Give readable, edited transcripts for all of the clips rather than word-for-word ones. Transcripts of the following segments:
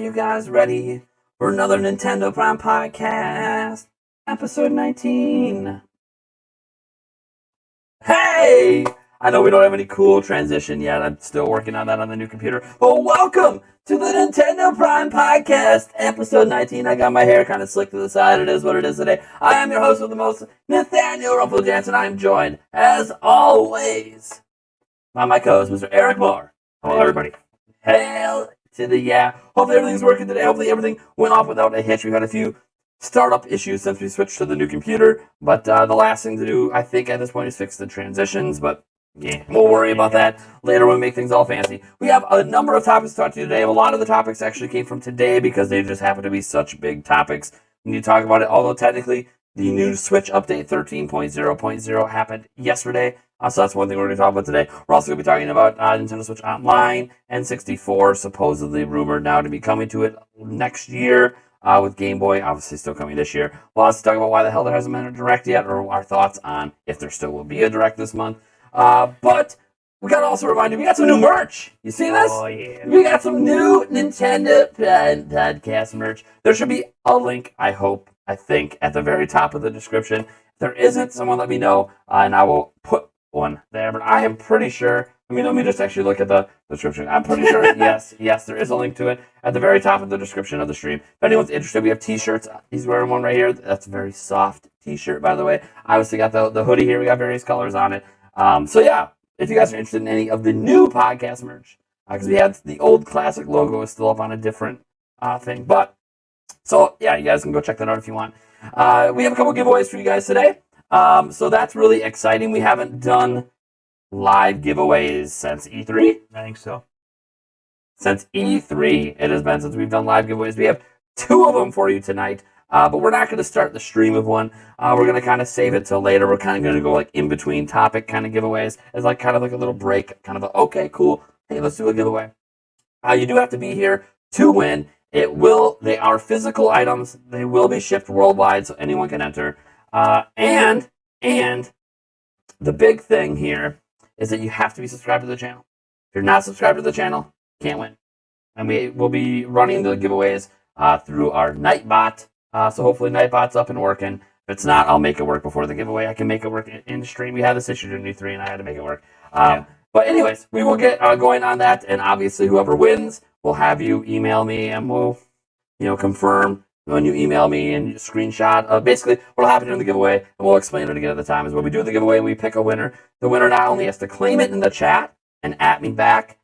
you guys ready for another Nintendo Prime podcast? Episode 19. Hey! I know we don't have any cool transition yet. I'm still working on that on the new computer. But welcome to the Nintendo Prime podcast, episode 19. I got my hair kind of slicked to the side. It is what it is today. I am your host with the most, Nathaniel Ruffle Jansen. I am joined, as always, by my co-host, Mr. Eric Moore. Hello, everybody. Hail to the yeah. Hopefully everything's working today. Hopefully everything went off without a hitch. We've had a few startup issues since we switched to the new computer, but the last thing to do, I think, at this point is fix the transitions, but yeah, we'll worry about that later when we make things all fancy. We have a number of topics to talk to you today. A lot of the topics actually came from today because they just happen to be such big topics. We need to talk about it, although technically the new Switch update 13.0.0 happened yesterday. So that's one thing we're going to talk about today. We're also going to be talking about Nintendo Switch Online, N64, supposedly rumored now to be coming to it next year, with Game Boy obviously still coming this year. We'll also talk about why the hell there hasn't been a Direct yet, or our thoughts on if there still will be a Direct this month. But we got to also remind you, we got some new merch. You see this? Oh, yeah. We got some new Nintendo podcast merch. There should be a link, I think, at the very top of the description. If there isn't, someone let me know, and I will put one there. But I am pretty sure, let me just actually look at the description. I'm pretty sure, yes, there is a link to it at the very top of the description of the stream. If anyone's interested, we have t-shirts. He's wearing one right here. That's a very soft t-shirt, by the way. I obviously got the hoodie here. We got various colors on it. So yeah, if you guys are interested in any of the new podcast merch, because we had the old classic logo is still up on a different thing. But, so yeah, you guys can go check that out if you want. We have a couple giveaways for you guys today. So that's really exciting. We haven't done live giveaways since E3. I think so. Since E3, it has been since we've done live giveaways. We have 2 of them for you tonight. But we're not going to start the stream of one. We're going to kind of save it till later. We're kind of going to go like in between topic kind of giveaways as like kind of like a little break, kind of a, okay, cool. Hey, let's do a giveaway. You do have to be here to win. They are physical items. They will be shipped worldwide, so anyone can enter. And the big thing here is that you have to be subscribed to the channel. If you're not subscribed to the channel, you can't win. And we will be running the giveaways through our Nightbot. So hopefully Nightbot's up and working. If it's not, I'll make it work before the giveaway. I can make it work in stream. We had this issue during E3, and I had to make it work. But anyways, we will get going on that, and obviously whoever wins will have you email me, and we'll confirm when you email me and you screenshot. Basically, what'll happen during the giveaway, and we'll explain it again at the time, is when we do the giveaway and we pick a winner, the winner not only has to claim it in the chat and at me back,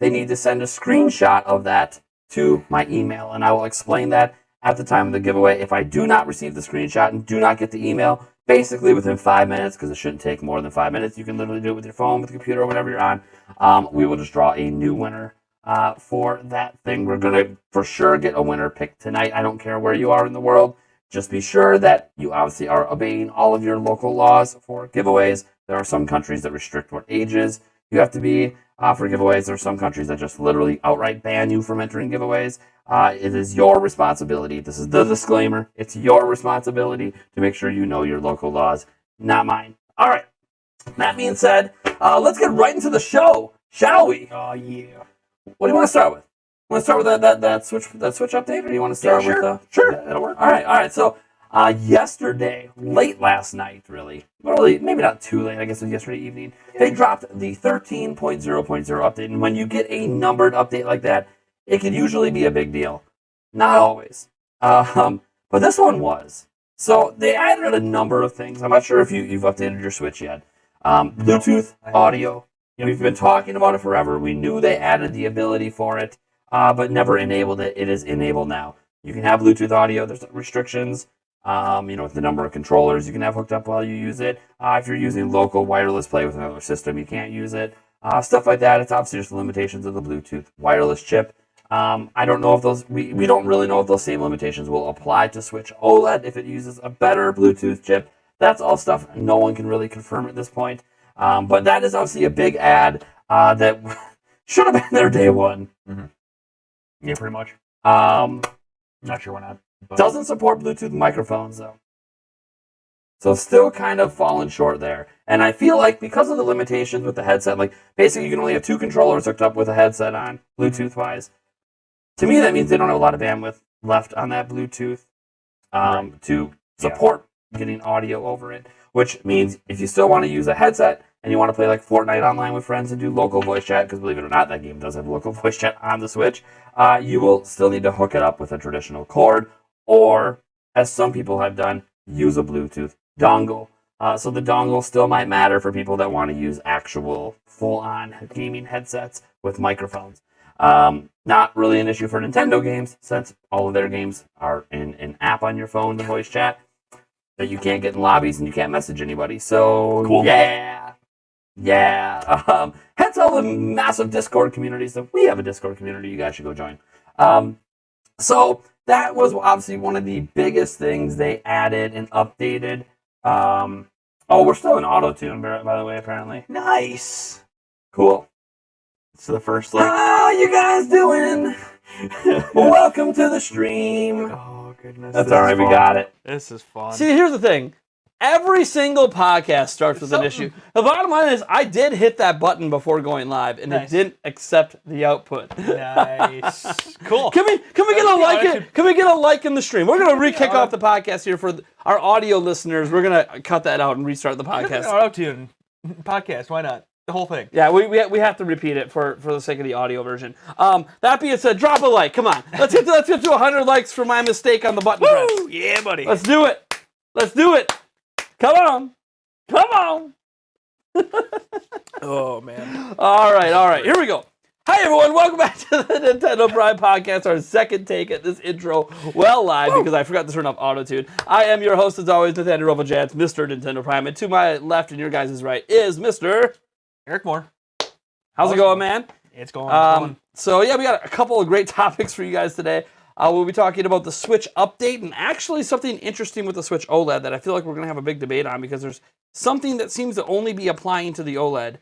they need to send a screenshot of that to my email, and I will explain that at the time of the giveaway. If I do not receive the screenshot and do not get the email, basically within 5 minutes, because it shouldn't take more than 5 minutes, you can literally do it with your phone, with the computer, or whatever you're on, we will just draw a new winner for that thing. We're going to for sure get a winner picked tonight. I don't care where you are in the world. Just be sure that you obviously are obeying all of your local laws for giveaways. There are some countries that restrict what ages you have to be for giveaways. There are some countries that just literally outright ban you from entering giveaways. It is your responsibility. This is the disclaimer. It's your responsibility to make sure you know your local laws, not mine. All right. That being said, let's get right into the show, shall we? Oh, yeah. What do you want to start with? Want to start with that Switch update, or do you want to start with sure? Yeah, that'll work. All right. So yesterday, late last night, really, maybe not too late. I guess it was yesterday evening. They dropped the 13.0.0 update, and when you get a numbered update like that, it can usually be a big deal. Not always. But this one was. So they added a number of things. I'm not sure if you've updated your Switch yet. Bluetooth audio. We've been talking about it forever. We knew they added the ability for it, but never enabled it. It is enabled now. You can have Bluetooth audio. There's restrictions, with the number of controllers you can have hooked up while you use it. If you're using local wireless play with another system, you can't use it. Stuff like that. It's obviously just the limitations of the Bluetooth wireless chip. I don't know if those, we don't really know if those same limitations will apply to Switch OLED if it uses a better Bluetooth chip. That's all stuff no one can really confirm at this point. But that is obviously a big add that should have been there day one. Mm-hmm. Yeah, pretty much. Not sure why not. But Doesn't support Bluetooth microphones, though. So still kind of falling short there. And I feel like because of the limitations with the headset, like basically you can only have 2 controllers hooked up with a headset on, Bluetooth-wise. To me, that means they don't have a lot of bandwidth left on that Bluetooth to support getting audio over it, which means if you still want to use a headset and you want to play like Fortnite online with friends and do local voice chat, because believe it or not, that game does have local voice chat on the Switch, you will still need to hook it up with a traditional cord, or, as some people have done, use a Bluetooth dongle. So the dongle still might matter for people that want to use actual full-on gaming headsets with microphones. Not really an issue for Nintendo games, since all of their games are in an app on your phone to voice chat that you can't get in lobbies and you can't message anybody. So, cool. Yeah. Hence all the massive Discord communities. So we have a Discord community you guys should go join. So that was obviously one of the biggest things they added and updated. We're still in auto-tune, by the way, apparently. Nice. Cool. So the first, How you guys doing? Welcome to the stream. Oh, goodness. That's all right, we got it. This is fun. See, here's the thing. Every single podcast starts with an issue. The bottom line is I did hit that button before going live, and it didn't accept the output. Nice. Cool. Can we get a like? Can we get a like in the stream? We're gonna re-kick off the podcast here for our audio listeners. We're gonna cut that out and restart the podcast. Auto-tune podcast. Why not? The whole thing. Yeah, we have to repeat it for the sake of the audio version. That being said, drop a like. Come on, let's get to 100 likes for my mistake on the button press. Yeah, buddy. Let's do it. Let's do it. Come on. Oh, man. All right. Here we go. Hi, everyone. Welcome back to the Nintendo Prime Podcast, our second take at this intro live because I forgot to turn off auto-tune. I am your host, as always, Nathaniel Roboljans, Mr. Nintendo Prime. And to my left and your guys' right is Mr. Eric Moore. How's it going, man? It's going. So, yeah, we got a couple of great topics for you guys today. We'll be talking about the Switch update and actually something interesting with the Switch OLED that I feel like we're going to have a big debate on because there's something that seems to only be applying to the OLED.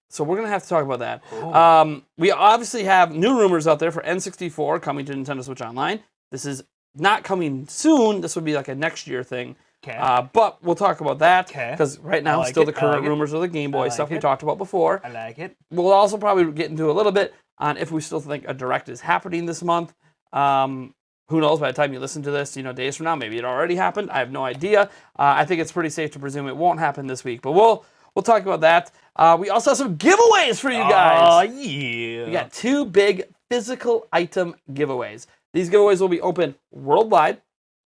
So we're going to have to talk about that. We obviously have new rumors out there for N64 coming to Nintendo Switch Online. This is not coming soon. This would be like a next year thing. But we'll talk about that because right now still the current rumors of the Game Boy stuff we talked about before. I like it. We'll also probably get into a little bit on if we still think a Direct is happening this month. Who knows, by the time you listen to this, days from now, maybe it already happened. I have no idea. I think it's pretty safe to presume it won't happen this week, but we'll talk about that. We also have some giveaways for you guys. Oh, yeah. We got 2 big physical item giveaways. These giveaways will be open worldwide.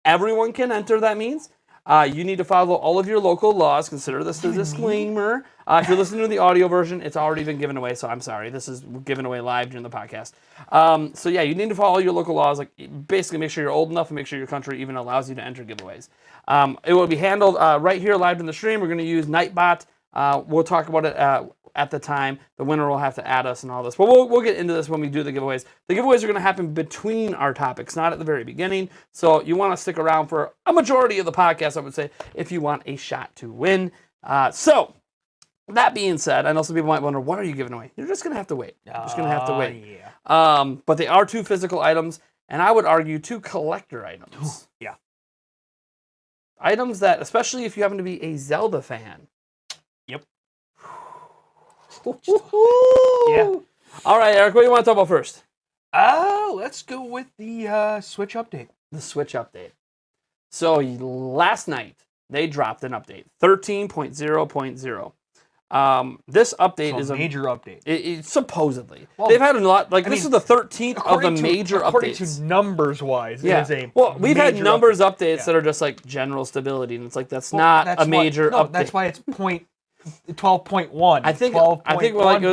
Everyone can enter, that means. You need to follow all of your local laws. Consider this a disclaimer. If you're listening to the audio version, it's already been given away, so I'm sorry. This is given away live during the podcast. So yeah, you need to follow your local laws. Like basically, make sure you're old enough and make sure your country even allows you to enter giveaways. It will be handled right here live in the stream. We're going to use Nightbot. We'll talk about it at the time. The winner will have to add us and all this. But we'll get into this when we do the giveaways. The giveaways are going to happen between our topics, not at the very beginning. So you want to stick around for a majority of the podcast, I would say, if you want a shot to win. So that being said, I know some people might wonder, what are you giving away? You're just going to have to wait. Yeah. But they are 2 physical items, and I would argue 2 collector items. Yeah. Items that, especially if you happen to be a Zelda fan. Yep. Yeah. All right, Eric, what do you want to talk about first? Let's go with the Switch update. The Switch update. So last night, they dropped an update, 13.0.0. This update is a major update. Supposedly. They've had a lot, this is the 13th of the major according updates. To numbers-wise, yeah. it is a we've had numbers updates that are just like general stability, and it's like that's not a major update. That's why it's 12.1. I think it's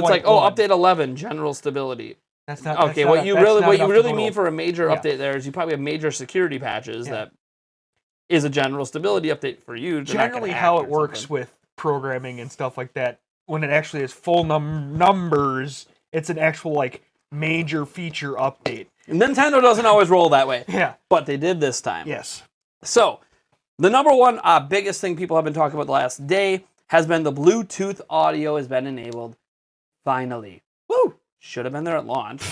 like update 11, general stability. That's not okay. What you really mean for a major update there is you probably have major security patches that is a general stability update for you. Generally, how it works with programming and stuff like that, when it actually is full numbers, it's an actual major feature update. And Nintendo doesn't always roll that way. Yeah, but they did this time. Yes. So the number one biggest thing people have been talking about the last day has been the Bluetooth audio has been enabled. Finally. Woo! Should have been there at launch.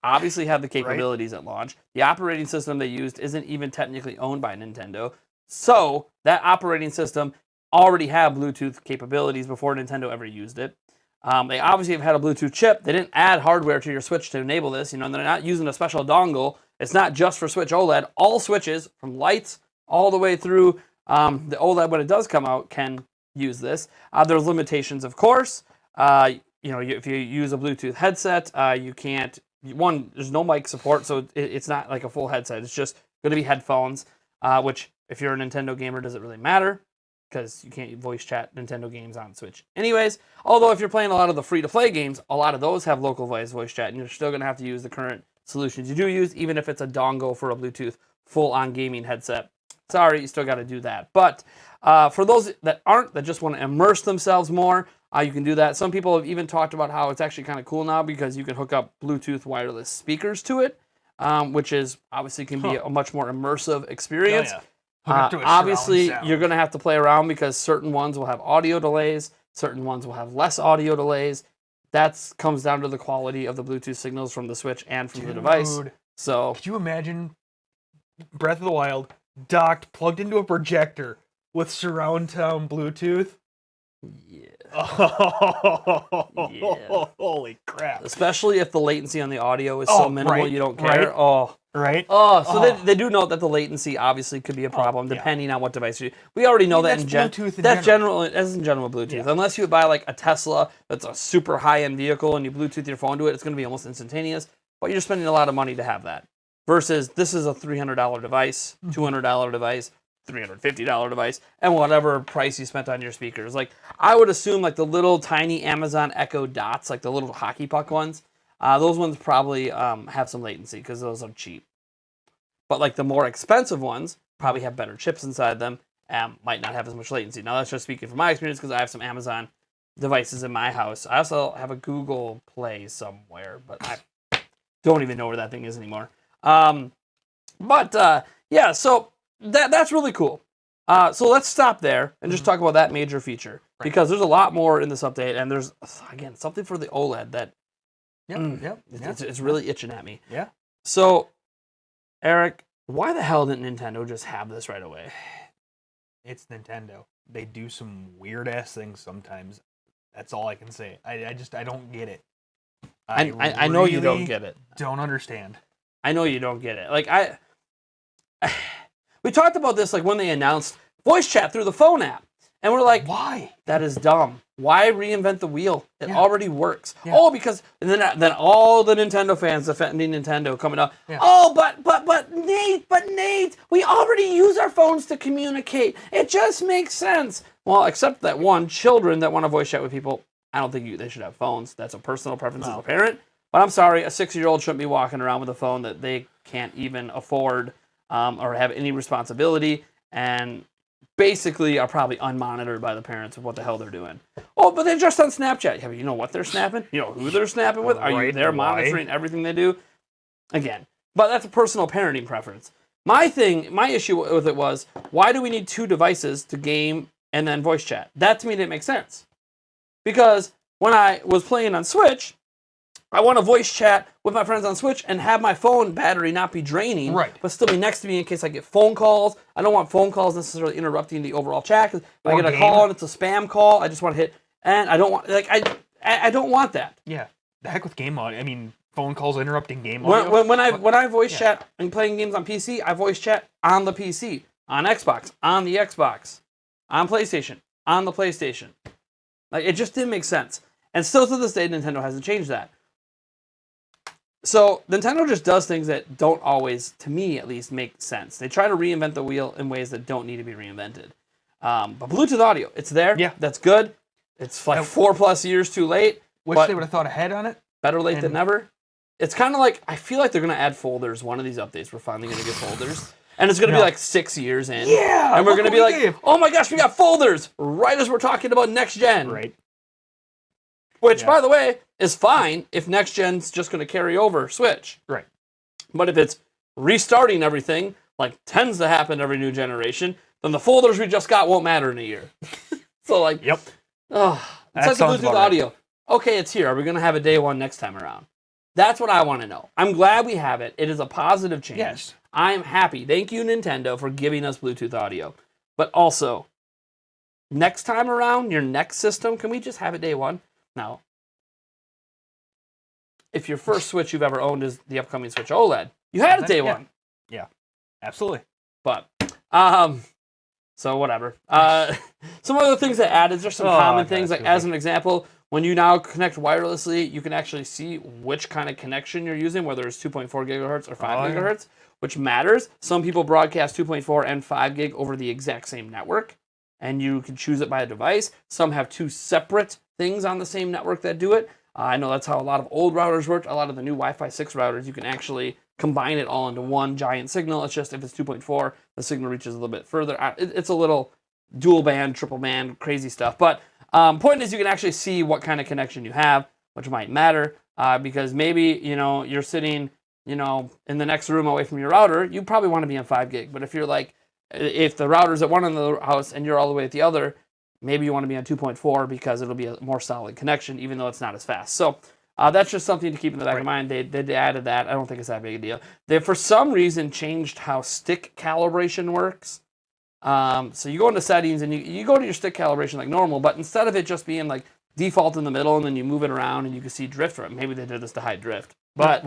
Obviously have the capabilities at launch. The operating system they used isn't even technically owned by Nintendo. So that operating system already had Bluetooth capabilities before Nintendo ever used it. They obviously have had a Bluetooth chip. They didn't add hardware to your Switch to enable this. They're not using a special dongle. It's not just for Switch OLED. All Switches, from lights all the way through the OLED when it does come out, can use this. There's limitations, of course. If you use a Bluetooth headset, you can't. There's no mic support, so it's not like a full headset. It's just going to be headphones, which, if you're a Nintendo gamer, doesn't really matter, because you can't voice chat Nintendo games on Switch. Anyways, although if you're playing a lot of the free-to-play games, a lot of those have local voice chat, and you're still going to have to use the current solutions you do use, even if it's a dongle for a Bluetooth full-on gaming headset. Sorry, you still got to do that. But for those that aren't, that just want to immerse themselves more, you can do that. Some people have even talked about how it's actually kind of cool now because you can hook up Bluetooth wireless speakers to it, which is obviously can be a much more immersive experience. Oh, yeah. Obviously, you're going to have to play around because certain ones will have audio delays, certain ones will have less audio delays. That comes down to the quality of the Bluetooth signals from the Switch and from the device. So, could you imagine Breath of the Wild docked, plugged into a projector with surround sound Bluetooth? Yeah. Oh, holy crap. Especially if the latency on the audio is so minimal you don't care. Right? So they do note that the latency obviously could be a problem depending on what device you. We already know that in Bluetooth that's general. That's in general Bluetooth. Yeah. Unless you buy like a Tesla that's a super high-end vehicle and you Bluetooth your phone to it, it's going to be almost instantaneous. But you're spending a lot of money to have that. Versus this is a $300 device, $200 device, $350 device, and whatever price you spent on your speakers. Like, I would assume like the little tiny Amazon Echo Dots, like the little hockey puck ones, those ones probably have some latency because those are cheap. But like the more expensive ones probably have better chips inside them and might not have as much latency. Now that's just speaking from my experience because I have some Amazon devices in my house. I also have a Google Play somewhere, but I don't even know where that thing is anymore. So that's really cool. So let's stop there and just talk about that major feature because there's a lot more in this update, and there's, again, something for the OLED that it's really itching at me. Yeah. So, Eric, why the hell didn't Nintendo just have this right away? It's Nintendo. They do some weird ass things sometimes. That's all I can say. I don't get it. I know you don't get it. Don't understand. I know you don't get it. Like we talked about this like when they announced voice chat through the phone app, and we're like, why? That is dumb. Why reinvent the wheel? It already works. Yeah. Oh, because and then all the Nintendo fans defending Nintendo coming up. Yeah. Oh, but Nate, we already use our phones to communicate. It just makes sense. Well, except that children that want to voice chat with people, I don't think they should have phones. That's a personal preference as a parent. But I'm sorry, a 6-year-old shouldn't be walking around with a phone that they can't even afford or have any responsibility, and basically are probably unmonitored by the parents of what the hell they're doing. Oh, but they're just on Snapchat. Yeah, but you know what they're snapping? You know who they're snapping with? Are you there monitoring everything they do? Again, but that's a personal parenting preference. My issue with it was, why do we need 2 devices to game and then voice chat? That to me didn't make sense. Because when I was playing on Switch, I want to voice chat with my friends on Switch and have my phone battery not be draining, but still be next to me in case I get phone calls. I don't want phone calls necessarily interrupting the overall chat. Because if I get a call and it's a spam call, I just want to hit, and I don't want I don't want that. Yeah, the heck with game audio. I mean, phone calls interrupting game audio. When I voice chat and playing games on PC, I voice chat on the PC, on Xbox, on the Xbox, on PlayStation, on the PlayStation. Like, it just didn't make sense. And still to this day, Nintendo hasn't changed that. So Nintendo just does things that don't always, to me at least, make sense. They try to reinvent the wheel in ways that don't need to be reinvented. But Bluetooth audio, it's there. Yeah. That's good. It's like 4+ years too late. Wish they would have thought ahead on it. Better late than never. It's kind of like, I feel like they're going to add folders. One of these updates, we're finally going to get folders. And it's going to be like 6 years in. Yeah. And we're going to be like, oh my gosh, we got folders right as we're talking about next gen. Right. Which, by the way, is fine if next gen's just going to carry over Switch. Right. But if it's restarting everything, like tends to happen every new generation, then the folders we just got won't matter in a year. So, like, yep. It's like the Bluetooth audio. Okay, it's here. Are we going to have a day one next time around? That's what I want to know. I'm glad we have it. It is a positive change. Yes. I'm happy. Thank you, Nintendo, for giving us Bluetooth audio. But also, next time around, your next system, can we just have it day one? Now, if your first Switch you've ever owned is the upcoming Switch OLED, you had it day one. Yeah, absolutely. But, so whatever. Some other things that added, there's some common things. Like, as an example, when you now connect wirelessly, you can actually see which kind of connection you're using, whether it's 2.4 gigahertz or 5 gigahertz, which matters. Some people broadcast 2.4 and 5 gig over the exact same network, and you can choose it by a device. Some have two separate things on the same network that do it. I know that's how a lot of old routers work. A lot of the new Wi-Fi 6 routers, you can actually combine it all into one giant signal. It's just if it's 2.4, the signal reaches a little bit further. It's a little dual band, triple band, crazy stuff. But point is, you can actually see what kind of connection you have, which might matter because maybe you're sitting in the next room away from your router. You probably want to be on 5 gig. But if you're like, if the router's at one end of the house and you're all the way at the other, maybe you want to be on 2.4 because it'll be a more solid connection, even though it's not as fast. So that's just something to keep in the back of mind. They added that. I don't think it's that big a deal. They, for some reason, changed how stick calibration works. So you go into settings and you go to your stick calibration like normal, but instead of it just being like default in the middle and then you move it around and you can see drift, or maybe they did this to hide drift. But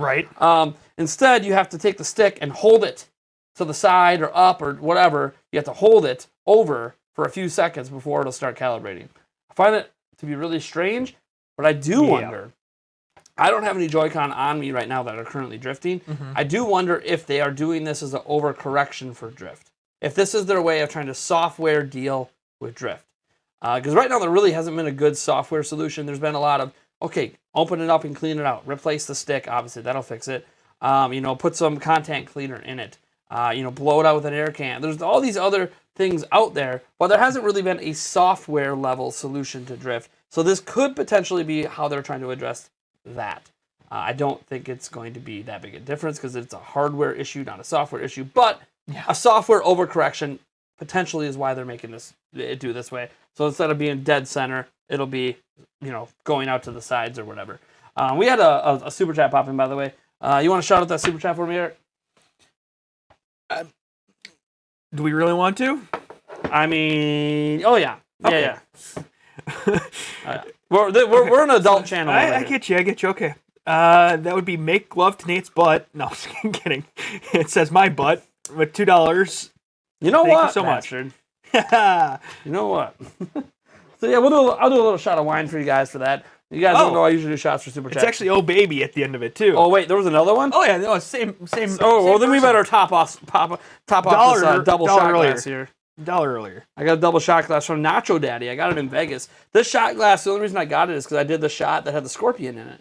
instead, you have to take the stick and hold it to the side or up or whatever. You have to hold it over for a few seconds before it'll start calibrating. I find it to be really strange, but I do wonder. I don't have any Joy-Con on me right now that are currently drifting. I do wonder if they are doing this as an overcorrection for drift. If this is their way of trying to software deal with drift. Because right now there really hasn't been a good software solution. There's been a lot of, okay, open it up and clean it out. Replace the stick, obviously, that'll fix it. Put some content cleaner in it. Blow it out with an air can. There's all these other things out there, but there hasn't really been a software level solution to drift. So this could potentially be how they're trying to address that. I don't think it's going to be that big a difference because it's a hardware issue, not a software issue, but a software overcorrection potentially is why they're making this do this way. So instead of being dead center, it'll be, going out to the sides or whatever. We had a super chat pop in, by the way. You want to shout out that super chat for me, Eric? Do we really want to? I mean, oh yeah, yeah. We're an adult channel. I get you. Okay. That would be make love to Nate's butt. No, I'm kidding. It says my butt with $2. You know Thank what? you so much. You know what? So yeah, I'll do a little shot of wine for you guys for that. You guys don't know I usually do shots for super chat. It's actually "Oh Baby" at the end of it too. Oh wait, there was another one. Oh yeah, no, same. Oh well, then we better top off this double shot glass here. $1 earlier. I got a double shot glass from Nacho Daddy. I got it in Vegas. This shot glass, the only reason I got it is because I did the shot that had the scorpion in it.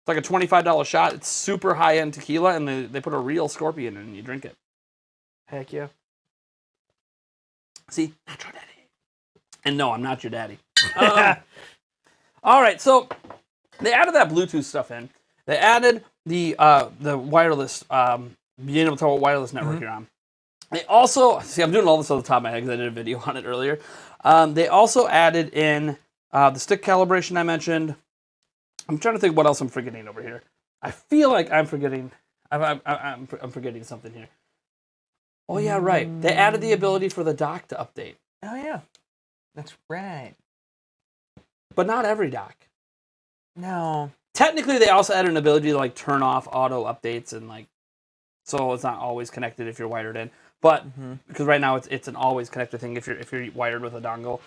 It's like a $25 shot. It's super high end tequila, and they put a real scorpion in it and you drink it. Heck yeah. See, Nacho Daddy. And no, I'm not your daddy. All right, so they added that Bluetooth stuff in. They added the wireless, being able to tell what wireless network you're on. They also, I'm doing all this off the top of my head because I did a video on it earlier. They also added in the stick calibration I mentioned. I'm trying to think what else I'm forgetting over here. I feel like I'm forgetting. I'm forgetting something here. Oh yeah, right. They added the ability for the dock to update. Oh yeah, that's right. But not every dock. No. Technically, they also added an ability to like turn off auto updates and like, so it's not always connected if you're wired in. But because right now it's an always connected thing if you're wired with a dongle,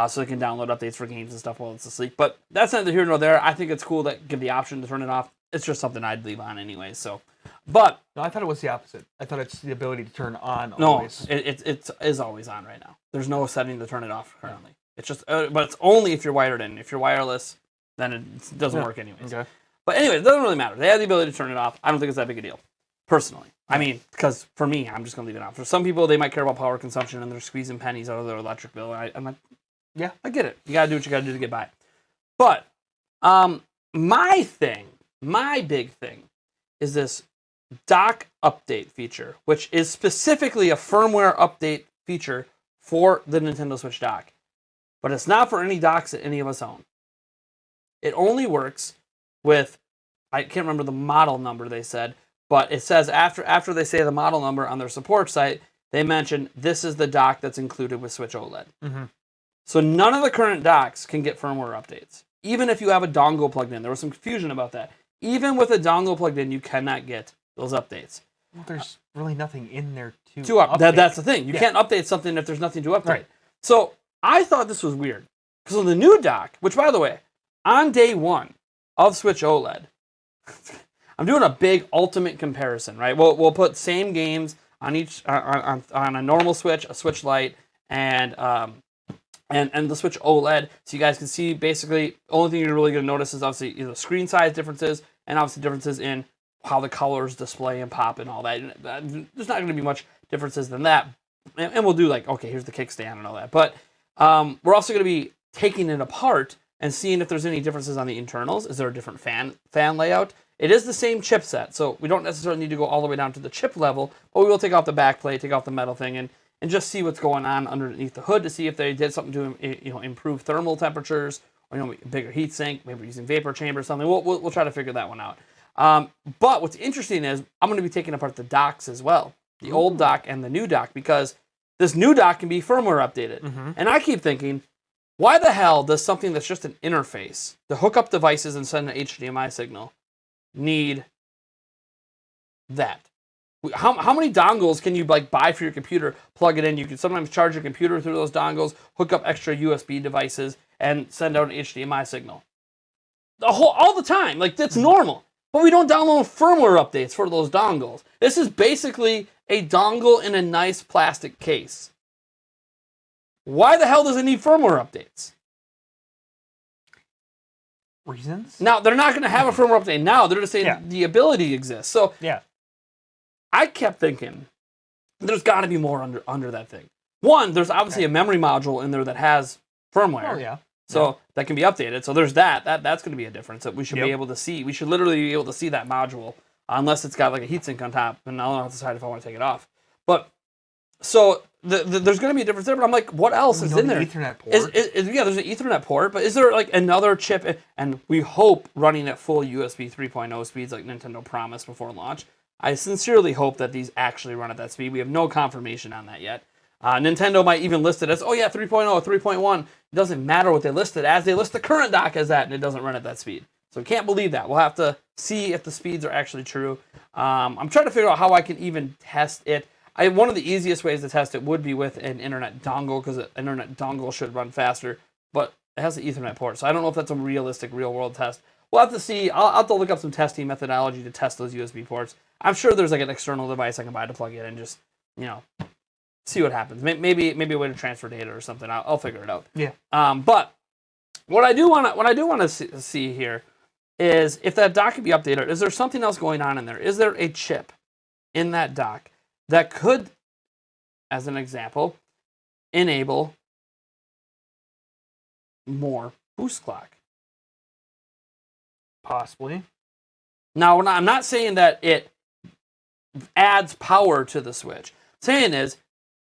so they can download updates for games and stuff while it's asleep. But that's neither here nor there. I think it's cool that give the option to turn it off. It's just something I'd leave on anyway. So, but no, I thought it was the opposite. I thought it's the ability to turn on. No, always. it is always on right now. There's no setting to turn it off currently. It's just, but it's only if you're wired in. If you're wireless, then it doesn't work anyways. Okay. But anyway, it doesn't really matter. They have the ability to turn it off. I don't think it's that big a deal, personally. I mean, because for me, I'm just going to leave it on. For some people, they might care about power consumption and they're squeezing pennies out of their electric bill. I'm like, yeah, I get it. You got to do what you got to do to get by. But my big thing is this dock update feature, which is specifically a firmware update feature for the Nintendo Switch dock. But it's not for any docks that any of us own. It only works with, I can't remember the model number they said, but it says after they say the model number on their support site, they mention this is the dock that's included with Switch OLED. So none of the current docks can get firmware updates, even if you have a dongle plugged in. There was some confusion about that. even with a dongle plugged in, you cannot get those updates. Well, there's really nothing in there to update. That's the thing. You Yeah. can't update something if there's nothing to update. Right. So I thought this was weird. Because on the new dock, which by the way, on day one of Switch OLED, I'm doing a big ultimate comparison, right? We'll put same games on each on a normal Switch, a Switch Lite, and the Switch OLED, so you guys can see basically. Only thing you're really going to notice is obviously screen size differences, and obviously differences in how the colors display and pop and all that. There's not going to be much differences than that, and we'll do like, okay, here's the kickstand and all that. But we're also going to be taking it apart and seeing if there's any differences on the internals. Is there a different fan layout? It is the same chipset, so we don't necessarily need to go all the way down to the chip level, but we will take off the back plate, take off the metal thing, and just see what's going on underneath the hood to see if they did something to improve thermal temperatures, or bigger heat sink, maybe using vapor chamber or something. We'll try to figure that one out. But what's interesting is I'm going to be taking apart the docks as well, the old dock and the new dock, because this new dock can be firmware updated. Mm-hmm. And I keep thinking, why the hell does something that's just an interface to hook up devices and send an HDMI signal need that? How many dongles can you buy for your computer, plug it in? You can sometimes charge your computer through those dongles, hook up extra USB devices, and send out an HDMI signal. All the time. Like, that's normal. But we don't download firmware updates for those dongles. This is basically a dongle in a nice plastic case. Why the hell does it need firmware updates? Reasons? Now, they're not going to have a firmware update now. They're just saying the ability exists. So yeah. I kept thinking, there's got to be more under that thing. One, there's obviously a memory module in there that has firmware. Oh, yeah. So that can be updated. So there's that. That's going to be a difference that we should Yep. be able to see. We should literally be able to see that module, unless it's got like a heatsink on top, and I'll have to decide if I want to take it off. But so there's going to be a difference there. But I'm like, what else is in there? Ethernet port. Yeah, there's an Ethernet port, but is there like another chip? And we hope running at full USB 3.0 speeds, like Nintendo promised before launch. I sincerely hope that these actually run at that speed. We have no confirmation on that yet. Nintendo might even list it as, 3.0, 3.1. It doesn't matter what they list it as. They list the current dock as that, and it doesn't run at that speed. So we can't believe that. We'll have to see if the speeds are actually true. I'm trying to figure out how I can even test it. One of the easiest ways to test it would be with an internet dongle, because an internet dongle should run faster, but it has the Ethernet port. So I don't know if that's a realistic real-world test. We'll have to see. I'll have to look up some testing methodology to test those USB ports. I'm sure there's like an external device I can buy to plug in and just, see what happens. Maybe a way to transfer data or something. I'll figure it out. Yeah. But what I do want to see here is if that dock could be updated. Is there something else going on in there? Is there a chip in that dock that could, as an example, enable more boost clock? Possibly. Now, I'm not saying that it adds power to the Switch. Saying is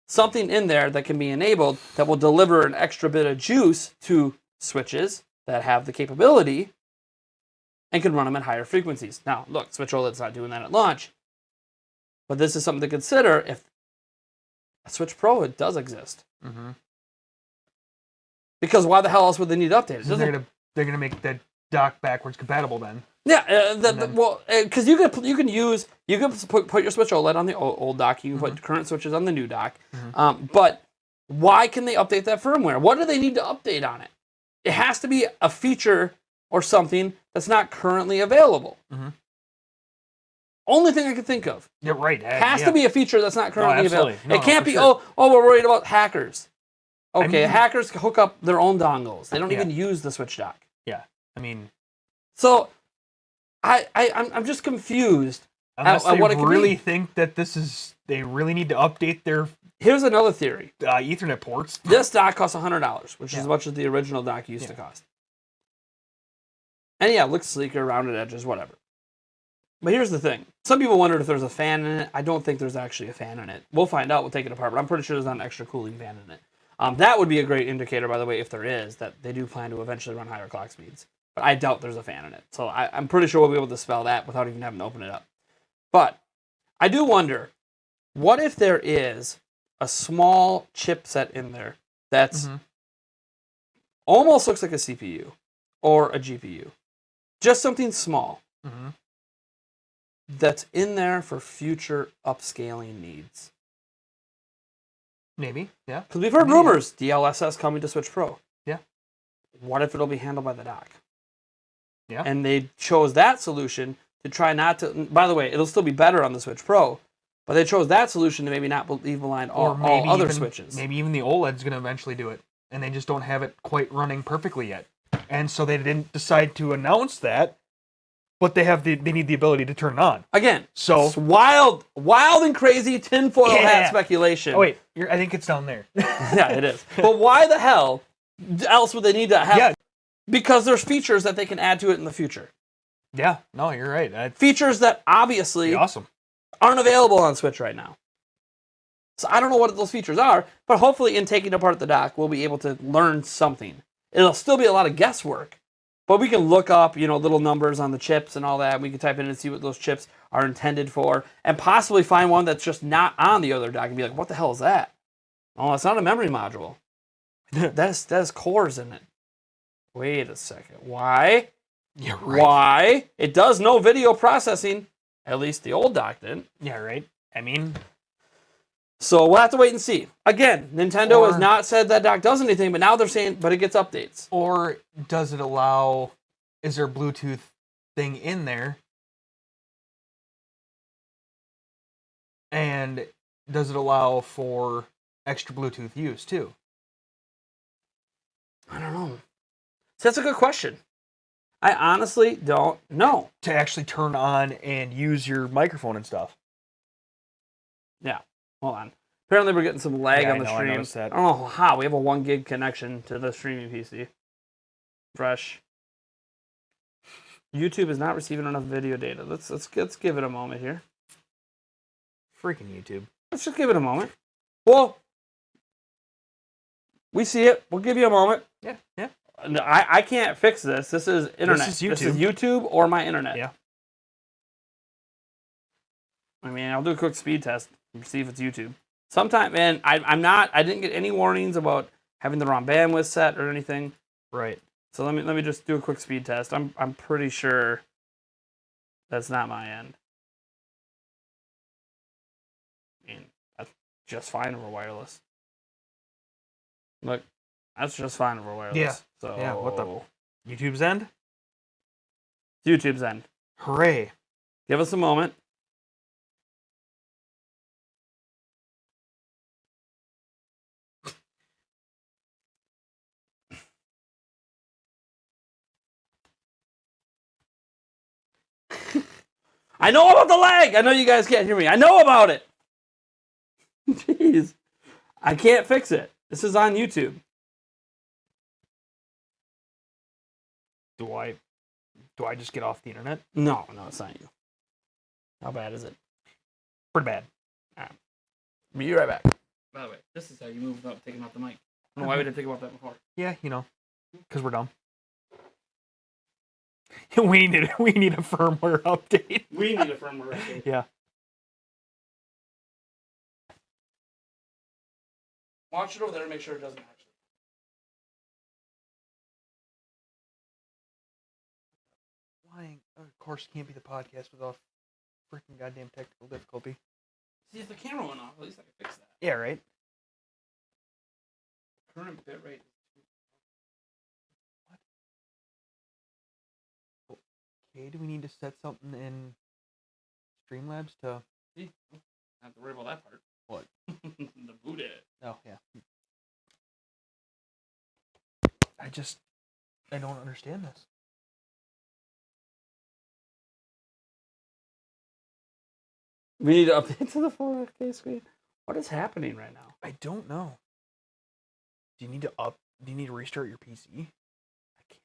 something in there that can be enabled that will deliver an extra bit of juice to Switches that have the capability and can run them at higher frequencies. Now, look, Switch OLED's not doing that at launch, but this is something to consider if a Switch Pro does exist. Mm-hmm. Because why the hell else would they need to update it? They're gonna make that dock backwards compatible then. Yeah, because you can put your Switch OLED on the old dock. You can put current Switches on the new dock. Mm-hmm. But why can they update that firmware? What do they need to update on it? It has to be a feature or something that's not currently available. Mm-hmm. Only thing I can think of. You're right. Has to be a feature that's not currently available. No, it can't be, sure. we're worried about hackers. Okay, I mean, hackers can hook up their own dongles. They don't even use the Switch dock. Yeah, I mean... So, I'm just confused. Unless at they what it could really be. think that they really need to update their Here's another theory. Ethernet ports. This dock costs $100, which is as much as the original dock used to cost. And yeah, it looks sleeker, rounded edges, whatever. But here's the thing. Some people wondered if there's a fan in it. I don't think there's actually a fan in it. We'll find out. We'll take it apart. But I'm pretty sure there's not an extra cooling fan in it. That would be a great indicator, by the way, if there is, that they do plan to eventually run higher clock speeds. But I doubt there's a fan in it. So I'm pretty sure we'll be able to spell that without even having to open it up. But I do wonder, what if there is a small chipset in there that's almost looks like a CPU or a GPU? Just something small. Mm-hmm. that's in there for future upscaling needs. Maybe, yeah. Because we've heard Maybe, yeah. rumors, DLSS coming to Switch Pro. Yeah. What if it'll be handled by the dock? Yeah. And they chose that solution to try not to. By the way, it'll still be better on the Switch Pro, but they chose that solution to maybe not leave behind all other even, Switches. Maybe even the OLED's going to eventually do it, and they just don't have it quite running perfectly yet. And so they didn't decide to announce that, but they need the ability to turn it on. Again, So it's wild and crazy tinfoil hat speculation. Oh wait, I think it's down there. Yeah, it is. But why the hell else would they need to have? Yeah. Because there's features that they can add to it in the future. Yeah, no, you're right. That'd Features that obviously be awesome. aren't available on Switch right now. So I don't know what those features are, but hopefully in taking apart the dock, we'll be able to learn something. It'll still be a lot of guesswork, but we can look up, little numbers on the chips and all that. We can type in and see what those chips are intended for, and possibly find one that's just not on the other dock and be like, what the hell is that? Oh, it's not a memory module. that has cores in it. Wait a second. Why? Yeah, right. Why? It does no video processing. At least the old dock didn't. Yeah, right. I mean, So we'll have to wait and see. Again, Nintendo has not said that dock does anything, but now they're saying, but it gets updates. or does it allow? Is there a Bluetooth thing in there? And does it allow for extra Bluetooth use too? I don't know. So that's a good question. I honestly don't know. To actually turn on and use your microphone and stuff. Yeah. Hold on. Apparently we're getting some lag Yeah, on the I stream. noticed that. I don't know how. We have a 1 gig connection to the streaming PC. Fresh. YouTube is not receiving enough video data. Let's give it a moment here. Freaking YouTube. Let's just give it a moment. Well, we see it. We'll give you a moment. Yeah, yeah. I can't fix this. This is internet. This is This is YouTube or my internet. Yeah. I mean, I'll do a quick speed test and see if it's YouTube. Sometime, man, I didn't get any warnings about having the wrong bandwidth set or anything. Right. So let me just do a quick speed test. I'm pretty sure that's not my end. I mean, that's just fine over wireless. Look, that's just fine over wireless. Yeah. So Yeah, what the- YouTube's end? YouTube's end. Hooray. Give us a moment. I know about the lag. I know you guys can't hear me. I know about it. Jeez. I can't fix it. This is on YouTube. Do I just get off the internet? No, it's not you. How bad is it? Pretty bad. Be right back. By the way, this is how you move without taking off the mic. I don't know why we didn't think about that before. Yeah, because we're dumb. we need a firmware update. We need a firmware update. Yeah. Watch it over there and make sure it doesn't actually. Flying, of course, can't be the podcast without freaking goddamn technical difficulty. See, if the camera went off, at least I can fix that. Yeah, right. Current bitrate. Okay, do we need to set something in Streamlabs to? See, don't have to worry about that part. What? The boot edit. Oh, yeah. I don't understand this. We need to update to the 4K screen. What is happening right now? I don't know. Do you need to restart your PC? I can't.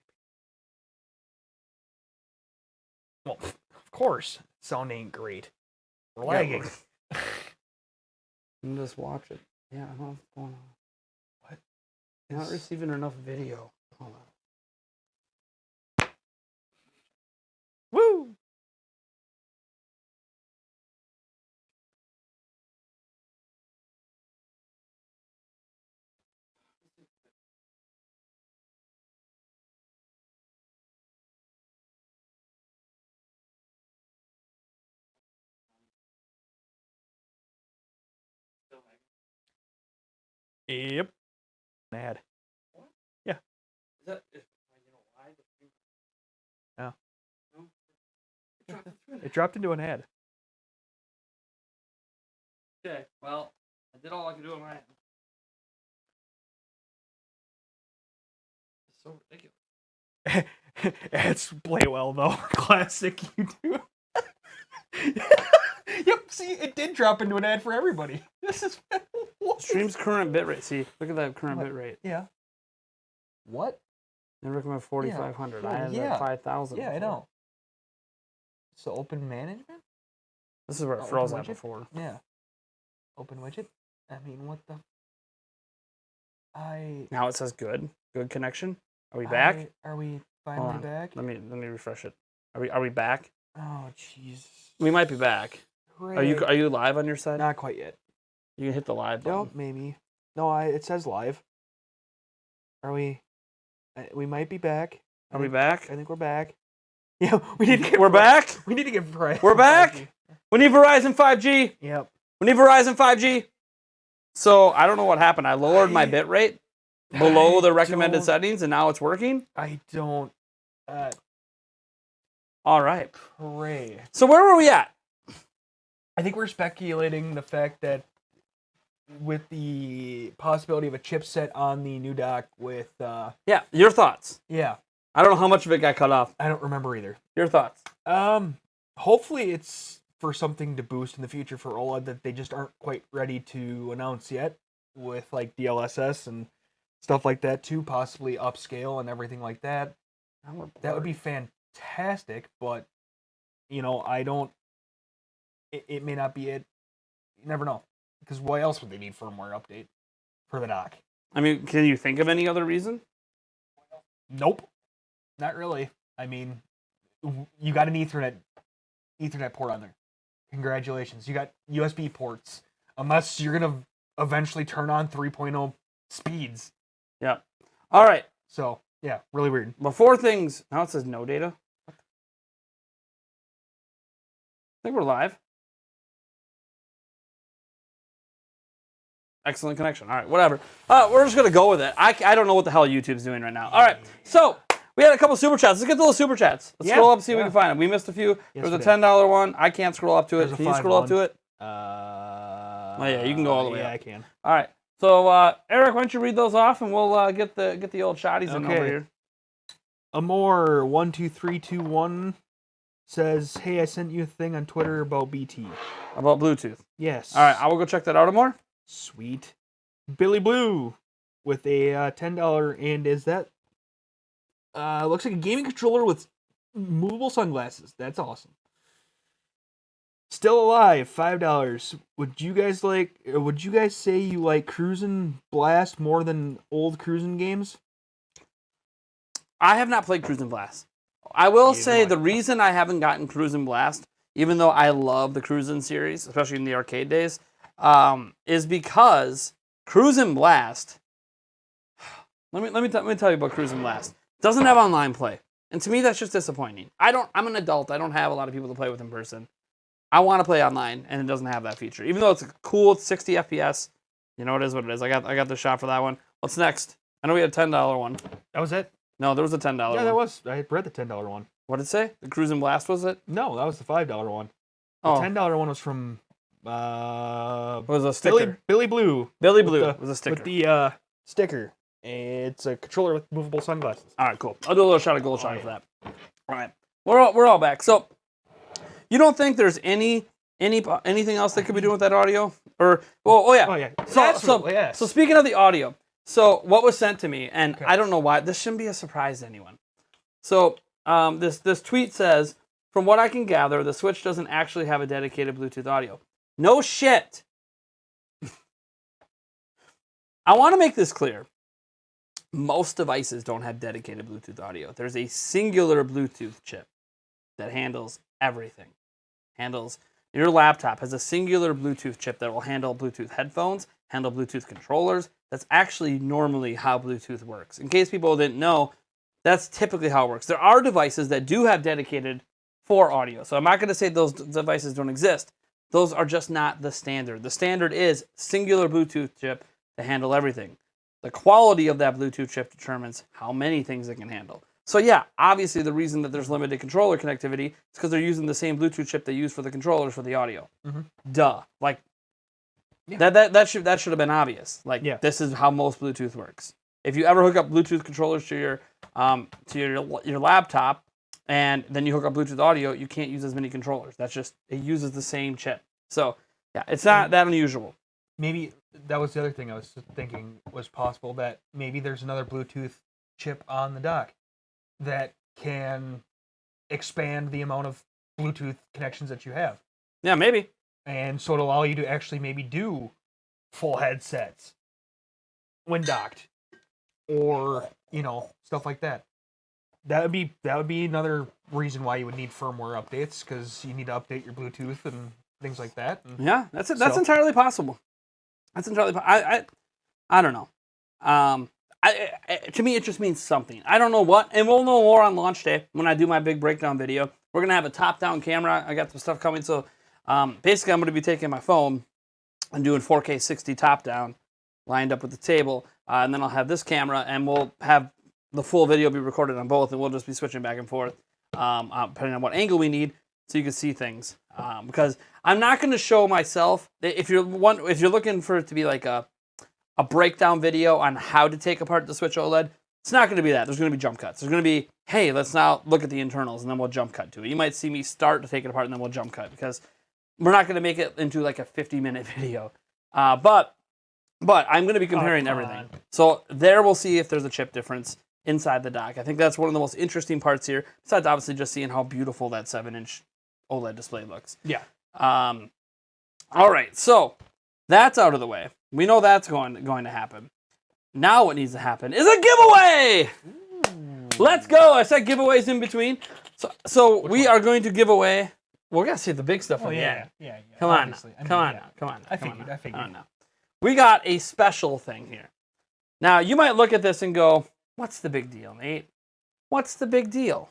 Well, of course. Sound ain't great. We're lagging. And just watch it. Yeah, I don't know what's going on. What? Not receiving enough video. Hold on. Woo! Yep. An ad. Is that, Oh. No? It dropped through It dropped into an ad. Okay, well, I did all I could do on my end. It's so ridiculous. Ads play well though. Classic YouTube. Yep. See, it did drop into an ad for everybody. This is Stream's current bitrate. See, look at that current What? bitrate. Yeah. What? They recommend 4,500. I have yeah. 5,000. Yeah, I before. know. So open management? This is where it Oh, froze open at widget? before. Yeah. Open widget? I mean, what the? Now it says good. Good connection. Are we back? Are we Hold finally on. back? Let me refresh it. Are we back? Oh, jeez. We might be back. Are you live on your side? Not quite yet. You can hit the live button. No, maybe. No, it says live. Are we? We might be back. Are we back? I think we're back. Yeah, we need to get. We're back. We need to get Verizon. We're back. We need Verizon 5G. Yep. We need Verizon 5G. So I don't know what happened. I lowered my bit rate below the recommended don't- settings, and now it's working. I don't. All right. Pray. So where were we at? I think we're speculating the fact that with the possibility of a chipset on the new dock with Yeah, your thoughts. yeah, I don't know how much of it got cut off. I don't remember either. Your thoughts. Hopefully it's for something to boost in the future for OLED that they just aren't quite ready to announce yet, with like DLSS and stuff like that too, possibly upscale and everything like that. That would be fantastic, but you know, I don't. It may not be it. You never know, because why else would they need firmware update for the dock? I mean, can you think of any other reason? Nope, not really. I mean, you got an Ethernet port on there. Congratulations, you got USB ports. Unless you're gonna eventually turn on 3.0 speeds. Yeah. All right. So yeah, really weird. Before things, now it says no data. I think we're live. Excellent connection. All right, whatever. We're just going to go with it. I don't know what the hell YouTube's doing right now. All right, so we had a couple super chats. Let's get to those super chats. Let's scroll up and see if we can find them. We missed a few. There was a $10 one. I can't scroll up to it. There's a Can you scroll up to it? Oh yeah, you can go all the way Yeah, up. I can. All right. So, Eric, why don't you read those off, and we'll get the old shotties in over Okay. here. Amor12321 says, "Hey, I sent you a thing on Twitter about BT." About Bluetooth. Yes. All right, I will go check that out more. Sweet. Billy Blue with a $10, and is that looks like a gaming controller with movable sunglasses. That's awesome. Still alive, $5. Would you guys say you like Cruisin' Blast more than old Cruisin' games? I have not played Cruisin' Blast. I will Neither say have I. the reason I haven't gotten Cruisin' Blast, even though I love the Cruisin' series, especially in the arcade days, is because Cruisin' Blast. Let me tell you about Cruisin' Blast. Doesn't have online play, and to me that's just disappointing. I'm an adult. I don't have a lot of people to play with in person. I want to play online, and it doesn't have that feature. Even though it's cool, it's 60 FPS. You know, it is what it is. I got the shot for that one. What's next? I know we had a $10 one. That was it? No, there was a $10 one. Yeah, that was. I read the $10 one. What did it say? The Cruisin' Blast was it? No, that was the $5 one. The Oh, $10 one was from it was a sticker. Billy Blue. Billy with Blue the- was a sticker. With the sticker. It's a controller with movable sunglasses. All right, cool. I'll do a little shot of gold shot for that. All right, we're all back. So, you don't think there's anything else they could be doing with that audio? Or oh yeah. Oh yeah. So speaking of the audio, so what was sent to me, and Okay. I don't know why this shouldn't be a surprise to anyone. So this tweet says, from what I can gather, the Switch doesn't actually have a dedicated Bluetooth audio. No shit. I want to make this clear. Most devices don't have dedicated Bluetooth audio. There's a singular Bluetooth chip that handles everything. Your laptop has a singular Bluetooth chip that will handle Bluetooth headphones, handle Bluetooth controllers. That's actually normally how Bluetooth works. In case people didn't know, that's typically how it works. There are devices that do have dedicated for audio. So I'm not going to say those devices don't exist. Those are just not the standard. The standard is singular Bluetooth chip to handle everything. The quality of that Bluetooth chip determines how many things it can handle. So yeah, obviously the reason that there's limited controller connectivity is because they're using the same Bluetooth chip they use for the controllers for the audio. Duh. Like, that should have been obvious. Like, this is how most Bluetooth works. If you ever hook up Bluetooth controllers to your laptop, and then you hook up Bluetooth audio, you can't use as many controllers. That's just, it uses the same chip. So yeah, it's not that unusual. Maybe that was the other thing I was thinking was possible, that maybe there's another Bluetooth chip on the dock that can expand the amount of Bluetooth connections that you have. Yeah, maybe. And so it'll allow you to actually maybe do full headsets when docked, or stuff like that. That would be another reason why you would need firmware updates, because you need to update your Bluetooth and things like that. And yeah, that's entirely possible. That's entirely. I don't know. To me, it just means something. I don't know what, and we'll know more on launch day when I do my big breakdown video. We're gonna have a top-down camera. I got some stuff coming, so basically, I'm gonna be taking my phone and doing 4K 60 top-down, lined up with the table, and then I'll have this camera, and we'll have the full video be recorded on both, and we'll just be switching back and forth, depending on what angle we need, so you can see things. Because I'm not going to show myself. If you're looking for it to be like a breakdown video on how to take apart the Switch OLED, it's not going to be that. There's going to be jump cuts. There's going to be, hey, let's now look at the internals, and then we'll jump cut to it. You might see me start to take it apart, and then we'll jump cut, because we're not going to make it into like a 50-minute video. But I'm going to be comparing everything. So there we'll see if there's a chip difference inside the dock. I think that's one of the most interesting parts here, besides obviously just seeing how beautiful that 7-inch OLED display looks. Yeah. All right, so that's out of the way. We know that's going to happen. Now what needs to happen is a giveaway! Ooh. Let's go! I said giveaways in between. So we are going to give away... We're going to see the big stuff. Yeah. Come on now. I figured. We got a special thing here. Now, you might look at this and go, what's the big deal, Nate? What's the big deal?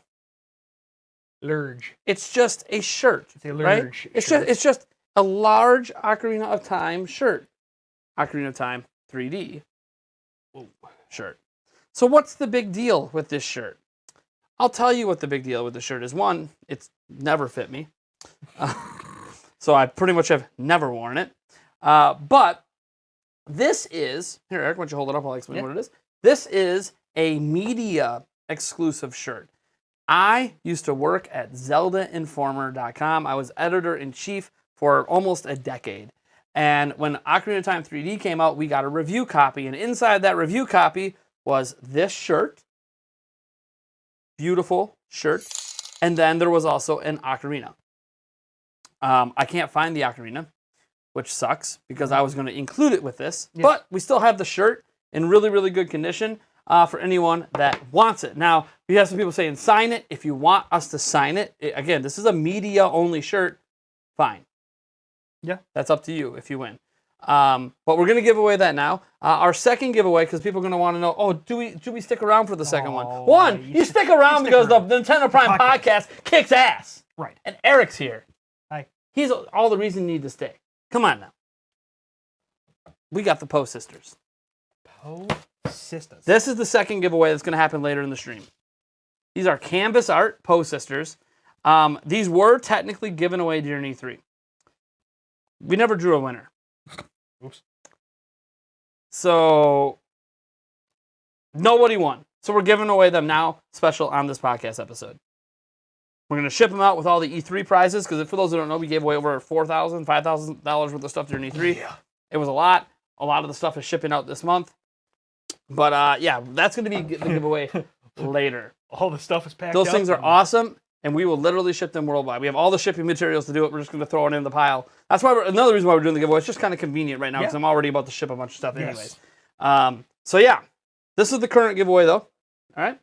Lurge. It's just a shirt. It's a Lurge shirt. It's just a large Ocarina of Time shirt. Ocarina of Time 3D shirt. So what's the big deal with this shirt? I'll tell you what the big deal with the shirt is. One, it's never fit me. So I pretty much have never worn it. But this is... Here, Eric, why don't you hold it up? I'll explain what it is. This is a media exclusive shirt. I used to work at ZeldaInformer.com. I was editor-in-chief for almost a decade. And when Ocarina of Time 3D came out, we got a review copy. And inside that review copy was this shirt. Beautiful shirt. And then there was also an ocarina. I can't find the ocarina, which sucks, because I was going to include it with this. Yeah. But we still have the shirt in really, really good condition for anyone that wants it. Now, we have some people saying, sign it. If you want us to sign it, again, this is a media-only shirt, fine. Yeah. That's up to you if you win. But we're going to give away that now. Our second giveaway, because people are going to want to know, do we stick around for the second one? One, you stick around because the Nintendo Prime podcast kicks ass. Right. And Eric's here. Hi. He's all the reason you need to stay. Come on now. We got the Poe sisters. Poe sisters. This is the second giveaway that's going to happen later in the stream. These are canvas art Poe sisters. These were technically given away during E3. We never drew a winner. Oops. So nobody won. So we're giving away them now, special on this podcast episode. We're going to ship them out with all the E3 prizes, because for those who don't know, we gave away over $4,000, $5,000 worth of stuff during E3. Yeah. It was a lot. A lot of the stuff is shipping out this month. But yeah, that's going to be the giveaway later. All the stuff is packed. Those things are awesome, and we will literally ship them worldwide. We have all the shipping materials to do it. We're just going to throw it in the pile. That's why another reason why we're doing the giveaway. It's just kind of convenient right now, because I'm already about to ship a bunch of stuff anyways. So yeah, this is the current giveaway though. All right.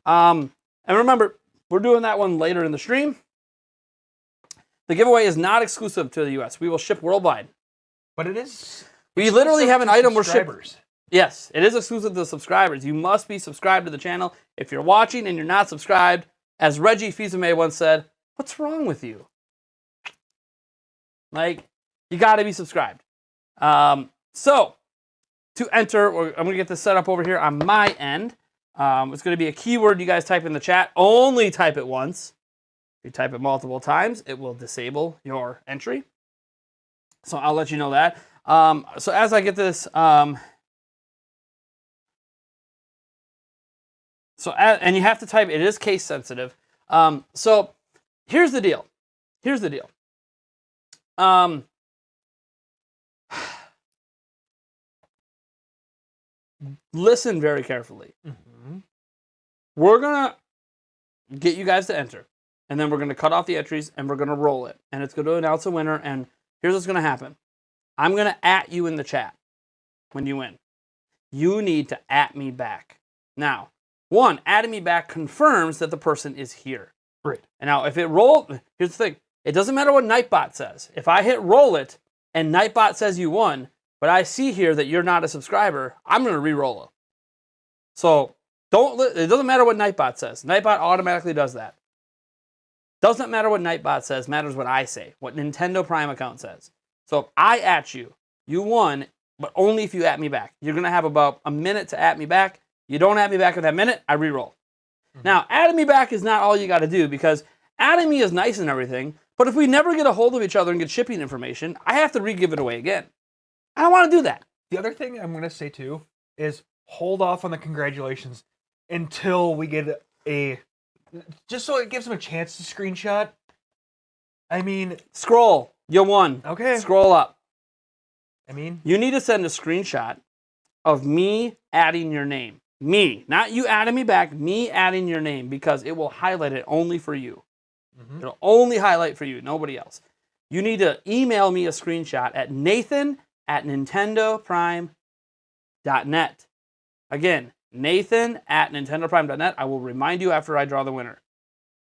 And remember, we're doing that one later in the stream. The giveaway is not exclusive to the US. We will ship worldwide. But it is. We literally have an item we're shipping. Yes, it is exclusive to subscribers. You must be subscribed to the channel. If you're watching and you're not subscribed, as Reggie Fils-Aimé once said, what's wrong with you? Like, you got to be subscribed. So, to enter, I'm going to get this set up over here on my end. It's going to be a keyword you guys type in the chat. Only type it once. If you type it multiple times, it will disable your entry. So I'll let you know that. So as I get this, and you have to type, it is case sensitive. So here's the deal. Listen very carefully. Mm-hmm. We're going to get you guys to enter. And then we're going to cut off the entries and we're going to roll it. And it's going to announce a winner. And here's what's going to happen. I'm going to @ you in the chat when you win. You need to @ me back. Now, one, @ me back confirms that the person is here. Right. And now, if it rolls, here's the thing. It doesn't matter what Nightbot says. If I hit roll it and Nightbot says you won, but I see here that you're not a subscriber, I'm going to re-roll it. So, it doesn't matter what Nightbot says. Nightbot automatically does that. Doesn't matter what Nightbot says, matters what I say, what Nintendo Prime account says. So if I @ you, you won, but only if you @ me back. You're going to have about a minute to @ me back. You don't @ me back in that minute, I re-roll. Mm-hmm. Now, @ me back is not all you got to do, because adding me is nice and everything, but if we never get a hold of each other and get shipping information, I have to re-give it away again. I don't want to do that. The other thing I'm going to say too is hold off on the congratulations until we get just so it gives them a chance to screenshot. I mean, scroll. You won. Okay. Scroll up. I mean, you need to send a screenshot of me adding your name. Me, not you adding me back, me adding your name, because it will highlight it only for you. Mm-hmm. It'll only highlight for you, nobody else. You need to email me a screenshot at nathan@nintendoprime.net. Again, nathan@nintendoprime.net. I will remind you after I draw the winner.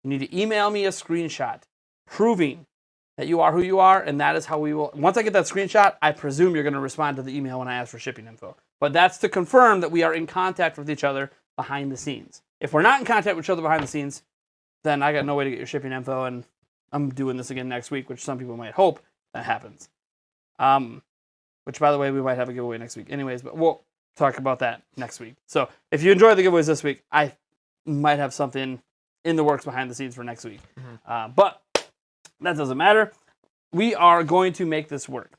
You need to email me a screenshot proving that you are who you are, and that is how we will. Once I get that screenshot, I presume you're going to respond to the email when I ask for shipping info. But that's to confirm that we are in contact with each other behind the scenes. If we're not in contact with each other behind the scenes, then I got no way to get your shipping info, and I'm doing this again next week, which some people might hope that happens. Which, by the way, we might have a giveaway next week anyways, but we'll talk about that next week. So if you enjoy the giveaways this week, I might have something in the works behind the scenes for next week. Mm-hmm. But that doesn't matter. We are going to make this work.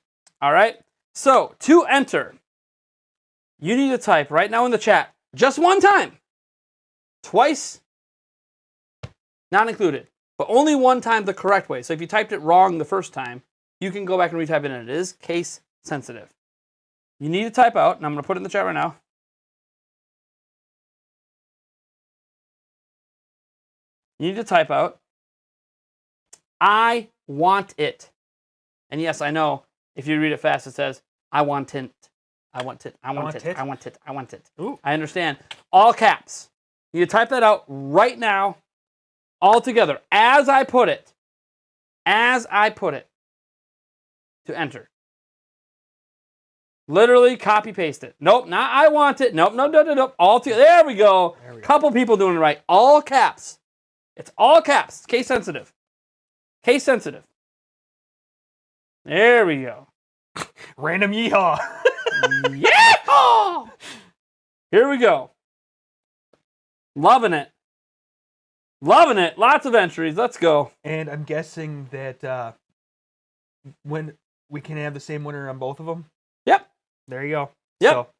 All right? So to enter, you need to type right now in the chat, just one time, twice, not included, but only one time the correct way. So if you typed it wrong the first time, you can go back and retype it in. It is case sensitive. You need to type out, and I'm going to put it in the chat right now. You need to type out, I want it. And yes, I know, if you read it fast, it says, I want it. I want it. I want it. I want it. I want it. Ooh. I understand. All caps. You type that out right now, all together, as I put it. As I put it. To enter. Literally copy paste it. Nope, not I want it. Nope, nope. All together. There we go. Couple people doing it right. All caps. It's all caps. Case sensitive. Case sensitive. There we go. Random yeehaw. Yeehaw! Here we go. Loving it. Loving it. Lots of entries. Let's go. And I'm guessing that when we can have the same winner on both of them. Yep. There you go. Yep.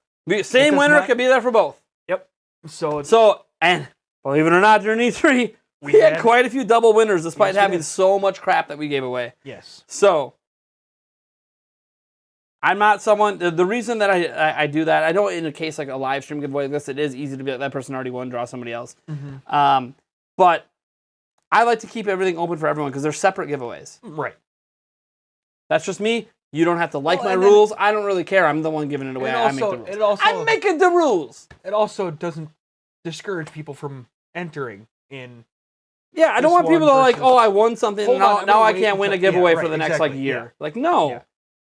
Same winner could be there for both. Yep. So, and believe it or not, during E3, we had quite a few double winners despite having so much crap that we gave away. Yes. So, I'm not someone, the reason that I do that, I know in a case like a live stream giveaway like this, it is easy to be like, that person already won, draw somebody else. Mm-hmm. But I like to keep everything open for everyone because they're separate giveaways. Right. That's just me. You don't have to like my rules. I don't really care. I'm the one giving it away. I make the rules. I'm making the rules. It also doesn't discourage people from entering in. Yeah, I don't want people to like, oh, I won something. Now I can't win a giveaway for the next like year. Yeah. Like, no. Yeah.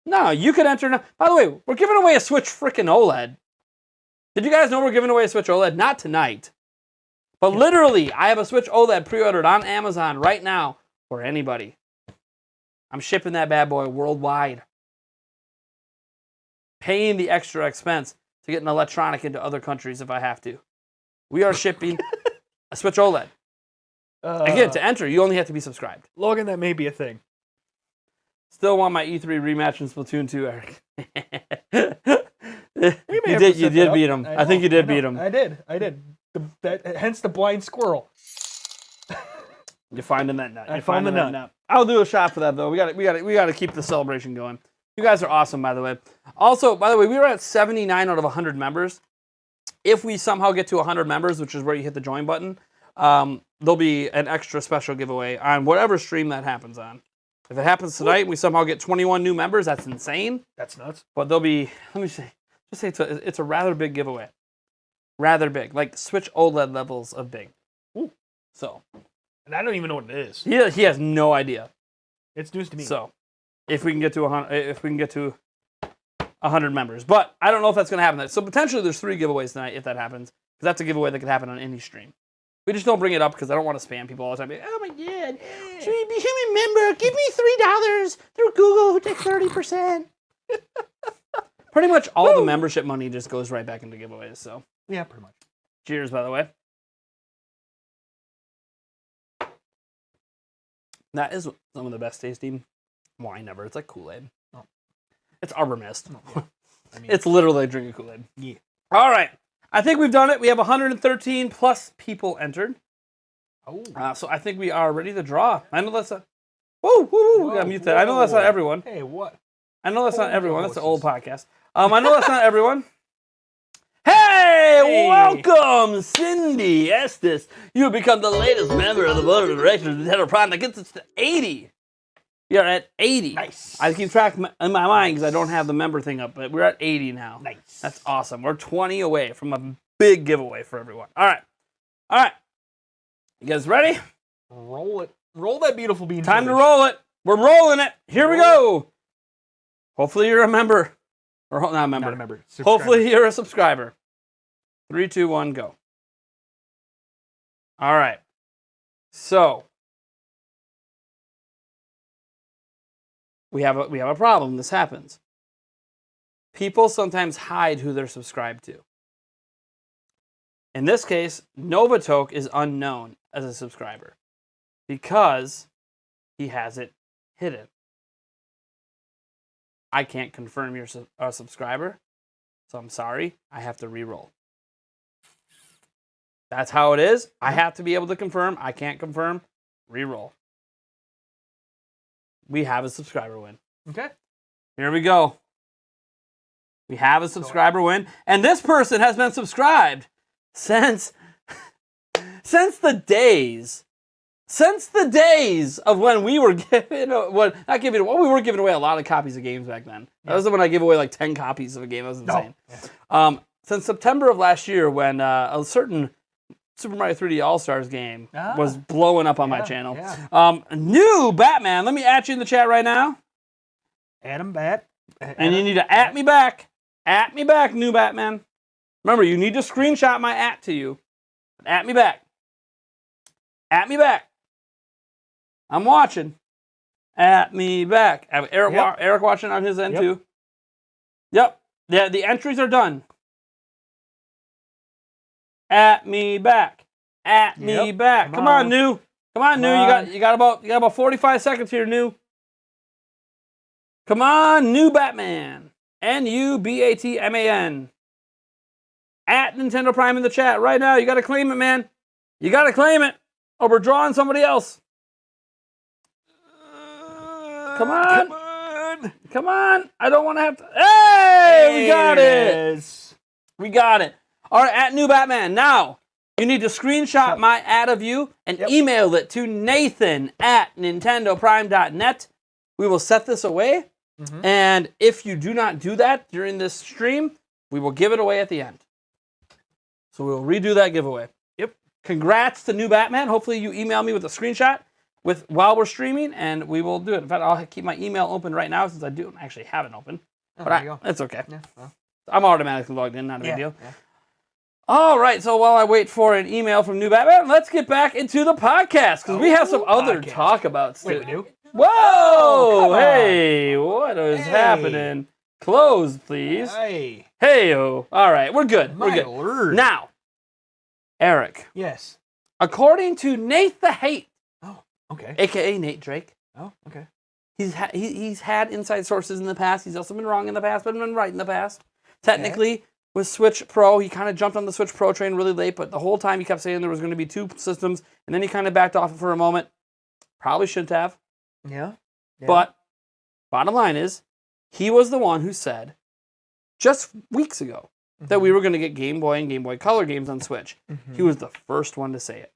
No, you could enter now. By the way, we're giving away a Switch freaking OLED. Did you guys know we're giving away a Switch OLED? Not tonight. But literally, I have a Switch OLED pre-ordered on Amazon right now for anybody. I'm shipping that bad boy worldwide. Paying the extra expense. to get an electronic into other countries if I have to. We are shipping a Switch OLED. Again, to enter, you only have to be subscribed. Logan, that may be a thing. Still want my E3 rematch in Splatoon 2, Eric. You did beat him. I think you did beat him. I did. Hence the blind squirrel. You're finding that nut. I found the nut. I'll do a shot for that though. We got to keep the celebration going. You guys are awesome, by the way. Also, by the way, we were at 79 out of 100 members. If we somehow get to 100 members, which is where you hit the join button, there'll be an extra special giveaway on whatever stream that happens on. If it happens tonight, we somehow get 21 new members. That's insane. That's nuts. But there'll be, let me say, just say it's a rather big giveaway. Rather big, like Switch OLED levels of big. Ooh. So. And I don't even know what it is. He has no idea. It's news to me. So, if we can get to 100 members, but I don't know if that's going to happen. So potentially there's 3 giveaways tonight if that happens, because that's a giveaway that could happen on any stream. We just don't bring it up because I don't want to spam people all the time. Like, oh my god, should we become a member? Give me $3 through Google. Who take 30%? Pretty much all the membership money just goes right back into giveaways. So yeah, pretty much. Cheers, by the way. That is some of the best tasting wine ever. It's like Kool-Aid. Oh. It's Arbor Mist. Oh, yeah. I mean, it's literally like drinking Kool-Aid. Yeah. All right. I think we've done it. We have 113 plus people entered. Oh. So I think we are ready to draw. I know that's a... Whoa, whoa, we got to mute that. I know that's not everyone. Hey, what? I know that's not everyone. That's an old podcast. I know that's not everyone. Hey, welcome, Cindy Estes. You have become the latest member of the board of directors of Nintendo Prime. That gets us to 80. We are at 80. Nice. I keep track in my mind because I don't have the member thing up, but we're at 80 now. Nice. That's awesome. We're 20 away from a big giveaway for everyone. All right. You guys ready? Roll it. Roll that beautiful bean. Time to roll it. We're rolling it. Here we go. Hopefully you're a member. Or not a member. Not a member. Hopefully you're a subscriber. 3, 2, 1, go. All right. So we have a problem. This happens. People sometimes hide who they're subscribed to. In this case, Novatoke is unknown as a subscriber because he has it hidden. I can't confirm you're a subscriber, so I'm sorry. I have to re-roll. That's how it is. I have to be able to confirm. I can't confirm. Re-roll. We have a subscriber win. Okay. Here we go. We have a subscriber win, and this person has been subscribed since the days of when we were giving, we were giving away a lot of copies of games back then. That was when I gave away like 10 copies of a game. That was insane. No. Since September of last year, when a certain Super Mario 3D All-Stars game was blowing up on my channel. Yeah. New Batman. Let me at you in the chat right now. Adam Bat. And you need to at me back. At me back, New Batman. Remember, you need to screenshot my at to you. At me back. At me back. I'm watching. At me back. I have Eric watching on his end too. Yep. Yeah, the entries are done. At me back. At me back. Come on, New. Come on, New. You got about 45 seconds here, New. Come on, New Batman. NUBATMAN. At Nintendo Prime in the chat right now. You got to claim it, man. You got to claim it, or we're drawing somebody else. Come on. Come on. I don't want to have to. Hey, we got it. We got it. All right, at New Batman. Now, you need to screenshot my ad of you and email it to nathan@nintendoprime.net. We will set this away. Mm-hmm. And if you do not do that during this stream, we will give it away at the end. So we'll redo that giveaway. Yep. Congrats to New Batman. Hopefully you email me with a screenshot while we're streaming, and we will do it. In fact, I'll keep my email open right now since I don't actually have it open. But it's okay. Yeah, well. I'm automatically logged in, not a big deal. Yeah. All right, so while I wait for an email from New Batman, let's get back into the podcast, because we have some other talk about. Wait, we do? Whoa! Hey, what is happening? Close, please. Hey, Hey-o. All right, we're good. We're my good. lord. Now, Eric, Yes. according to Nate the Hate, Oh, okay. a.k.a. Nate Drake, Oh, okay. he's had inside sources in the past. He's also been wrong in the past, but been right in the past. Technically, with Switch Pro, he kind of jumped on the Switch Pro train really late, but the whole time he kept saying there was going to be 2 systems, and then he kind of backed off for a moment. Probably shouldn't have. Yeah. But bottom line is, he was the one who said just weeks ago that we were going to get Game Boy and Game Boy Color games on Switch. He was the first one to say it.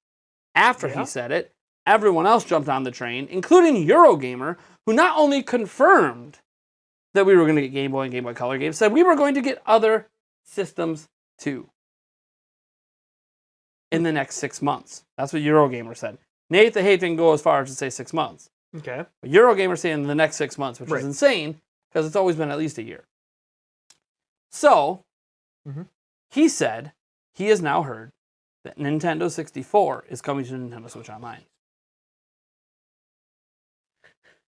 After he said it, everyone else jumped on the train, including Eurogamer, who not only confirmed that we were going to get Game Boy and Game Boy Color games, said we were going to get other systems too in the next 6 months. That's what Eurogamer said. Nate the Hate didn't go as far as to say 6 months. Okay. But Eurogamer saying the next 6 months, which is insane because it's always been at least a year. So, he said he has now heard that Nintendo 64 is coming to Nintendo Switch Online.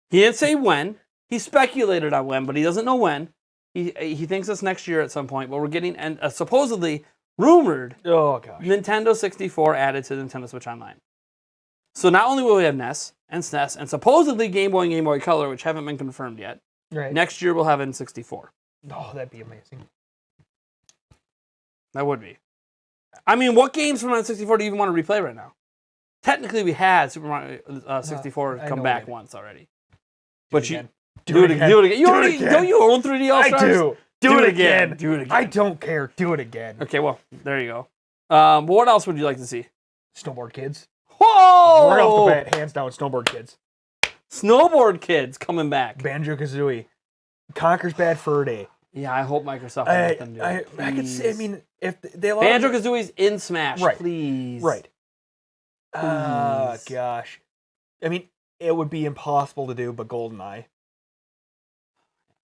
He didn't say when. He speculated on when, but he doesn't know when. He thinks it's next year at some point, but we're getting supposedly rumored Nintendo 64 added to Nintendo Switch Online. So not only will we have NES and SNES and supposedly Game Boy and Game Boy Color, which haven't been confirmed yet, next year we'll have N64. Oh, that'd be amazing. That would be. I mean, what games from N64 do you even want to replay right now? Technically, we had Super Mario 64 come back once already. But you do it again. Do it again. You already don't you own 3D All Stars? I do. Do it again. Do it again. I don't care. Do it again. Okay, well, there you go. But what else would you like to see? Snowboard Kids. Whoa! Right off the bat, hands down, Snowboard Kids. Snowboard Kids coming back. Banjo-Kazooie. Conker's Bad Fur Day. Yeah, I hope Microsoft will let them do it. I could see, I mean, if they allow Banjo-Kazooie's in Smash, please. Right. Gosh. I mean, it would be impossible to do, but GoldenEye.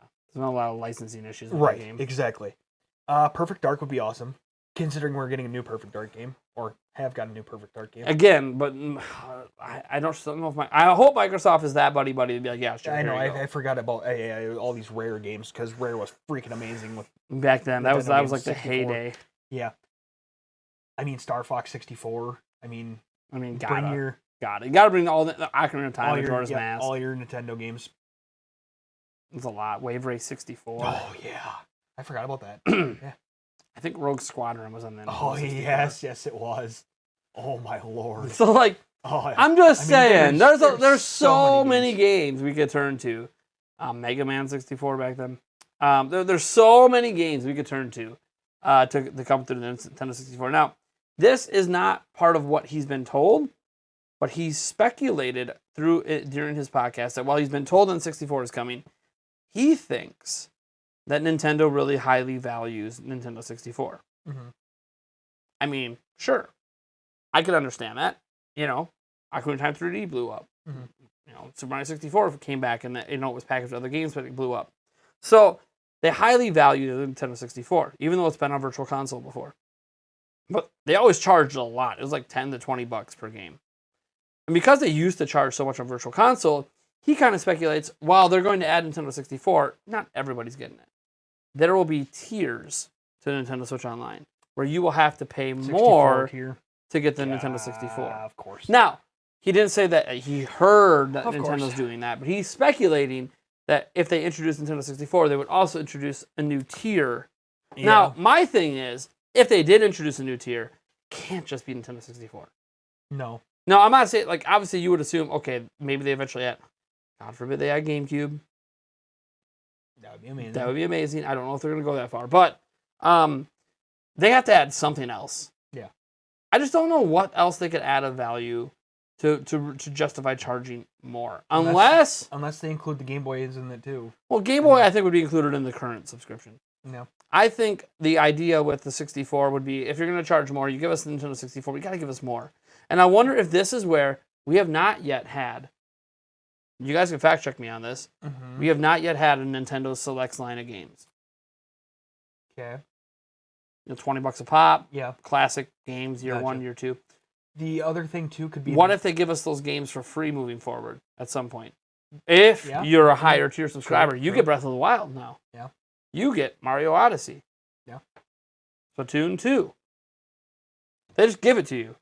There's not a lot of licensing issues with that game. Exactly. Perfect Dark would be awesome, considering we're getting a new Perfect Dark game, or have got a new Perfect Dark game. Again, but I don't know if I hope Microsoft is that buddy to be like, yeah, sure. I know. I forgot about all these Rare games because Rare was freaking amazing with back then. That was like 64. The heyday. Yeah. I mean, Star Fox 64. I mean, gotta bring all the Ocarina of Time, Majora's Mask, all your Nintendo games. It's a lot. Wave Race 64. Oh yeah, I forgot about that. Yeah. I think Rogue Squadron was on that. Oh yes, it was. Oh my lord. So like, I'm just saying, there's so many games we could turn to. Mega Man 64 back then. There's so many games we could turn to come through the Nintendo 64. Now, this is not part of what he's been told, but he speculated through it during his podcast that while he's been told N64 is coming, he thinks that Nintendo really highly values Nintendo 64. I mean, sure, I could understand that. You know, Ocarina of Time 3D blew up. You know, Super Mario 64 came back and it was packaged with other games, but it blew up. So they highly value the Nintendo 64, even though it's been on Virtual Console before. But they always charged a lot. It was like $10 to $20 per game. And because they used to charge so much on Virtual Console, he kind of speculates, while they're going to add Nintendo 64, not everybody's getting it. There will be tiers to Nintendo Switch Online, where you will have to pay more to get the Nintendo 64. Of course. Now, he didn't say that he heard that Nintendo's doing that, but he's speculating that if they introduce Nintendo 64, they would also introduce a new tier. Yeah. Now, my thing is, if they did introduce a new tier, it can't just be Nintendo 64. No. No, I'm not saying, like, obviously you would assume, okay, maybe they eventually add, God forbid they add GameCube. That would be amazing. That would be amazing. I don't know if they're going to go that far, but they have to add something else. Yeah. I just don't know what else they could add of value to justify charging more. Unless they include the Game Boys in it too. Well, Game Boy I think would be included in the current subscription. No. I think the idea with the 64 would be, if you're going to charge more, you give us the Nintendo 64, you got to give us more. And I wonder if this is where we have not yet had, you guys can fact check me on this, we have not yet had a Nintendo Selects line of games. Okay. You know, $20 a pop. Yeah. Classic games, year one, year two. The other thing too could be, what if they give us those games for free moving forward at some point? If you're a higher tier subscriber, you get Breath of the Wild now. Yeah. you get Mario Odyssey. Yeah. Splatoon 2. They just give it to you.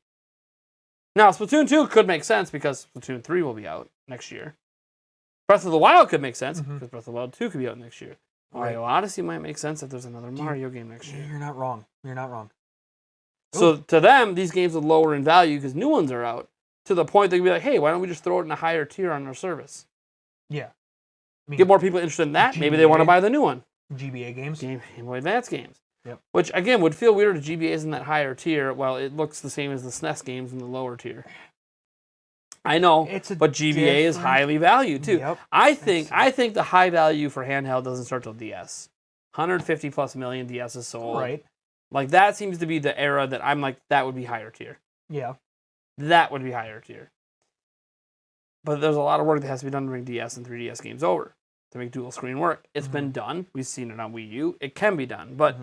Now, Splatoon 2 could make sense because Splatoon 3 will be out next year. Breath of the Wild could make sense because Breath of the Wild 2 could be out next year. Mario Odyssey might make sense if there's another Mario game next year. You're not wrong. You're not wrong. So to them, these games would lower in value because new ones are out to the point they could be like, hey, why don't we just throw it in a higher tier on our service? Yeah. I mean, Get more people interested in that. Maybe they want to buy the new one. GBA games. Game Boy Advance games. Yep. Which, again, would feel weird if GBA is in that higher tier. Well, it looks the same as the SNES games in the lower tier. I know, but GBA is highly valued, too. Yep. I think the high value for handheld doesn't start till DS. 150 plus million DS is sold. Right. Like, that seems to be the era that I'm like, that would be higher tier. Yeah. That would be higher tier. But there's a lot of work that has to be done to bring DS and 3DS games over to make dual screen work. It's been done. We've seen it on Wii U. It can be done. But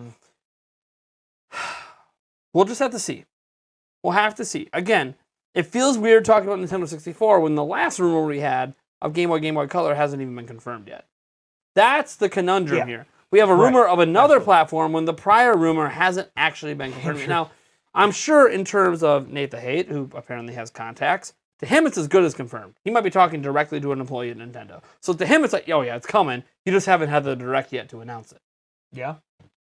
we'll just have to see. We'll have to see. Again, it feels weird talking about Nintendo 64 when the last rumor we had of Game Boy Color hasn't even been confirmed yet. That's the conundrum here. We have a rumor of another platform when the prior rumor hasn't actually been confirmed. Now, I'm sure in terms of Nate the Hate, who apparently has contacts, to him it's as good as confirmed. He might be talking directly to an employee at Nintendo. So to him it's like, oh yeah, it's coming. You just haven't had the direct yet to announce it. Yeah,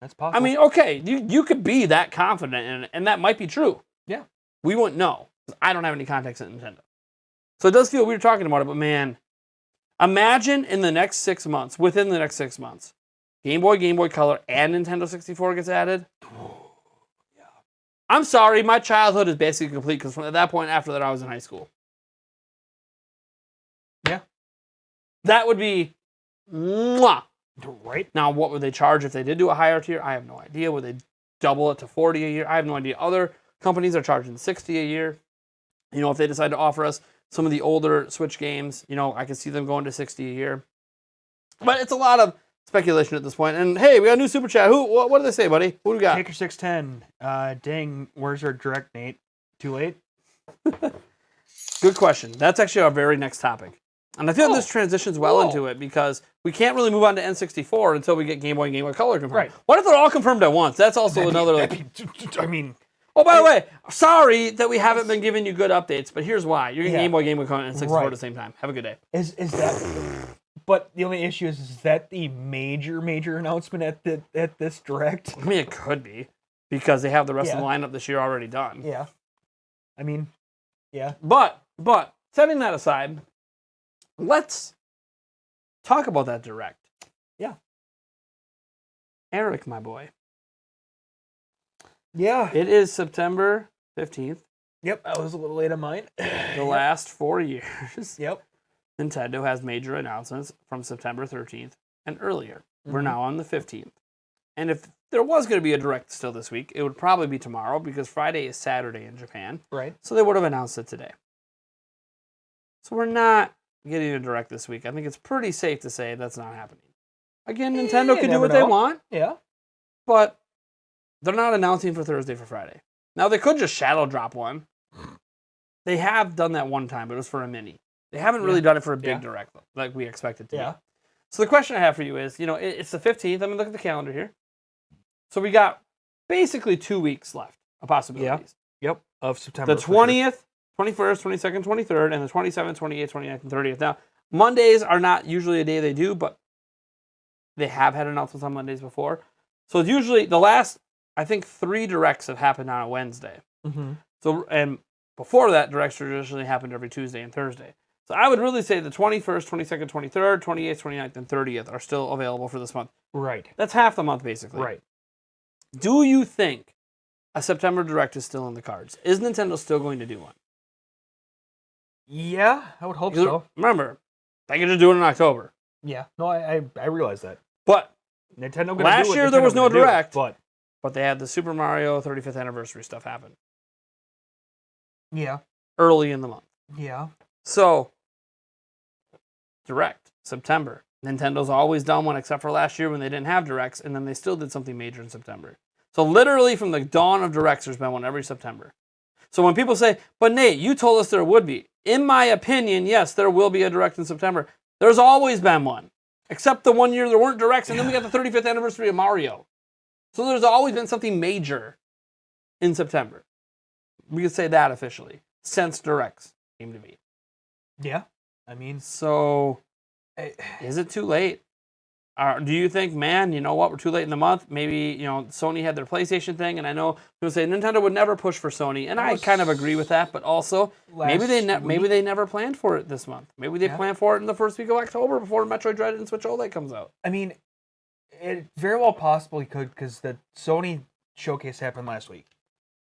that's possible. I mean, okay, you could be that confident in it, and that might be true. Yeah. We wouldn't know. I don't have any contacts at Nintendo. So it does feel weird talking about it, but man, imagine in the next 6 months, within the next 6 months, Game Boy Color, and Nintendo 64 gets added. Yeah. I'm sorry, my childhood is basically complete because from that point after that I was in high school. Yeah. That would be mwah. Right. Now, what would they charge if they did do a higher tier? I have no idea. Would they double it to 40 a year? I have no idea. Other companies are charging 60 a year. You know, if they decide to offer us some of the older Switch games, you know, I can see them going to 60 a year. But it's a lot of speculation at this point. And hey, we got a new super chat. What did they say, buddy? What do we got? Taker 610. Dang, where's our direct, Nate? Too late? Good question. That's actually our very next topic. And I feel this transitions well into it because we can't really move on to N64 until we get Game Boy and Game Boy Color confirmed. Right. What if they're all confirmed at once? That's also another I mean... Oh, by the way, sorry that we haven't been giving you good updates, but here's why. You're getting Game Boy Color, and N64 at the same time. Have a good day. Is that... But the only issue is that the major announcement at this direct? I mean, it could be because they have the rest of the lineup this year already done. Yeah. I mean, yeah. But setting that aside, let's talk about that direct. Yeah. Eric, my boy. Yeah. It is September 15th. Yep, I was a little late on mine. The last 4 years. Yep. Nintendo has major announcements from September 13th and earlier. We're now on the 15th. And if there was going to be a direct still this week, it would probably be tomorrow because Friday is Saturday in Japan. Right. So they would have announced it today. So we're not getting a direct this week. I think it's pretty safe to say that's not happening. Again, Nintendo can do what they want. Yeah. But they're not announcing for Thursday for Friday. Now, they could just shadow drop one. They have done that one time, but it was for a mini. They haven't really done it for a big direct like we expected to. Yeah. So the question I have for you is, you know, it's the 15th. I'm going to look at the calendar here. So we got basically 2 weeks left of possibilities. Yep. Of September. The 20th, 21st, 22nd, 23rd, and the 27th, 28th, 29th, and 30th. Now, Mondays are not usually a day they do, but they have had announcements on Mondays before. So it's usually the last, I think, 3 directs have happened on a Wednesday. Mm-hmm. So, and before that, directs traditionally happened every Tuesday and Thursday. So I would really say the 21st, 22nd, 23rd, 28th, 29th, and 30th are still available for this month. Right. That's half the month, basically. Right. Do you think a September direct is still in the cards? Is Nintendo still going to do one? Yeah, I would hope so. Remember, they could just do it in October. Yeah. No, I realize that. But Nintendo last year there was no direct, but they had the Super Mario 35th anniversary stuff happen. Yeah. Early in the month. Yeah. So, direct, September. Nintendo's always done one except for last year when they didn't have directs, and then they still did something major in September. So literally from the dawn of directs, there's been one every September. So when people say, but Nate, you told us there would be. In my opinion, yes, there will be a direct in September. There's always been one. Except the 1 year there weren't directs, and then we got the 35th anniversary of Mario. So there's always been something major in September. We could say that officially, since directs came to be. Yeah. I mean, so is it too late? Do you think, man, you know what, we're too late in the month? Maybe, Sony had their PlayStation thing, and I know people say Nintendo would never push for Sony, and I kind of agree with that, but also maybe they never planned for it this month. Maybe they planned for it in the first week of October before Metroid Dread and Switch OLED comes out. I mean, it very well possibly could, because the Sony showcase happened last week.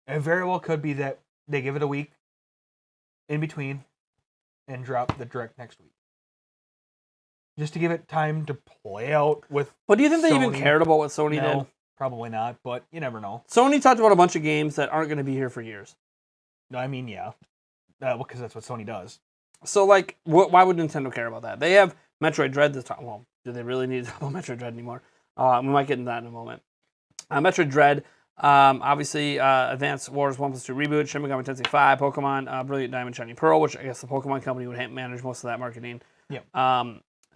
It very well could be that they give it a week in between and drop the direct next week. Just to give it time to play out with. But do you think they even cared about what Sony did? Probably not, but you never know. Sony talked about a bunch of games that aren't going to be here for years. No, I mean, yeah. Because that's what Sony does. So, why would Nintendo care about that? They have Metroid Dread this time. Well, do they really need to talk about Metroid Dread anymore? We might get into that in a moment. Metroid Dread, obviously, Advance Wars 1+2 Reboot, Shin Megami Tensei 5, Pokemon, Brilliant Diamond Shining Pearl, which I guess the Pokemon company would manage most of that marketing. Yep.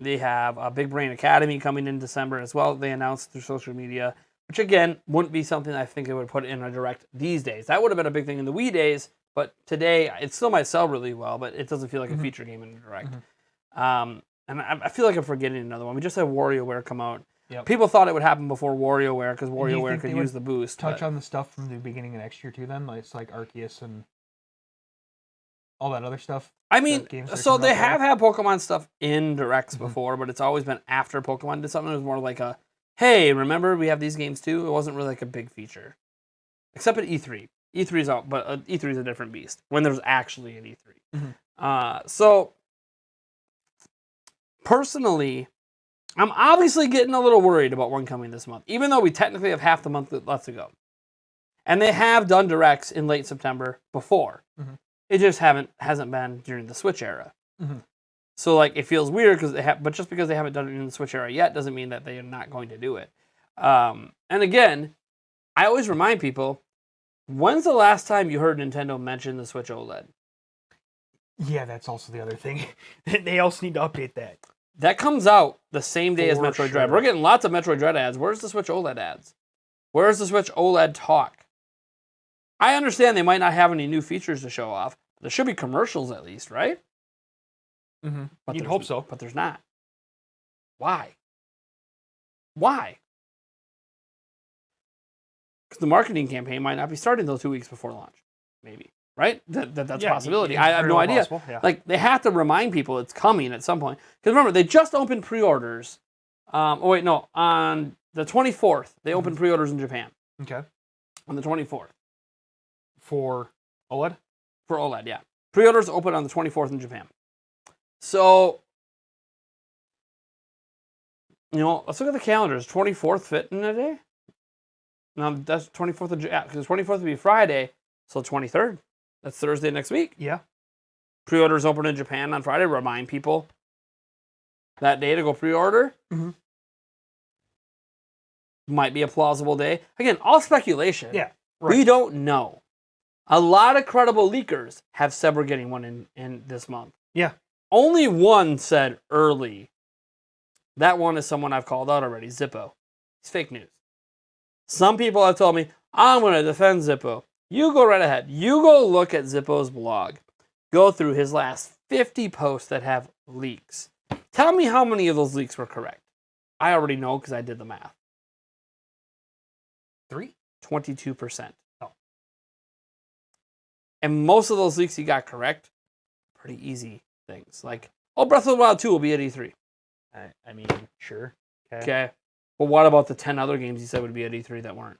They have Big Brain Academy coming in December as well. They announced through social media, which again wouldn't be something I think they would put in a direct these days. That would have been a big thing in the Wii days, but today it still might sell really well, but it doesn't feel like a feature game in a direct. And I feel like I'm forgetting another one. We just had WarioWare come out. Yep. People thought it would happen before WarioWare because WarioWare could use the boost. Touch on the stuff from the beginning of next year too. Then it's like Arceus and all that other stuff. I mean, so they have had Pokemon stuff in directs before, but it's always been after Pokemon did something. It was more like a, hey, remember we have these games too? It wasn't really like a big feature. Except at E3. E3's out, but E3 is a different beast when there's actually an E3. So, personally, I'm obviously getting a little worried about one coming this month, even though we technically have half the month left to go. And they have done directs in late September before. It just hasn't been during the Switch era. So it feels weird but just because they haven't done it in the Switch era yet doesn't mean that they are not going to do it. And again, I always remind people, when's the last time you heard Nintendo mention the Switch OLED? Yeah, that's also the other thing. They also need to update that. That comes out the same day as Metroid Dread. We're getting lots of Metroid Dread ads. Where's the Switch OLED ads? Where's the Switch OLED talk? I understand they might not have any new features to show off. There should be commercials at least, right? But you'd hope so. But there's not. Why? Why? Because the marketing campaign might not be starting those 2 weeks before launch. Maybe. Right? That's a possibility. I have no idea. Yeah. They have to remind people it's coming at some point. Because remember, they just opened pre-orders. On the 24th, they opened pre-orders in Japan. Okay. On the 24th. For OLED? For OLED, yeah. Pre-orders open on the 24th in Japan. So, let's look at the calendars. 24th fit in a day? No, that's 24th of July. Because 24th would be Friday, so 23rd. That's Thursday next week. Yeah. Pre-orders open in Japan on Friday. Remind people that day to go pre-order. Might be a plausible day. Again, all speculation. Yeah. Right. We don't know. A lot of credible leakers have said we're getting one in this month. Yeah. Only one said early. That one is someone I've called out already, Zippo. It's fake news. Some people have told me, I'm going to defend Zippo. You go right ahead. You go look at Zippo's blog. Go through his last 50 posts that have leaks. Tell me how many of those leaks were correct. I already know because I did the math. 22%. And most of those leaks he got correct. Pretty easy things. Like, Breath of the Wild 2 will be at E3. I mean, sure. Okay. But what about the 10 other games he said would be at E3 that weren't?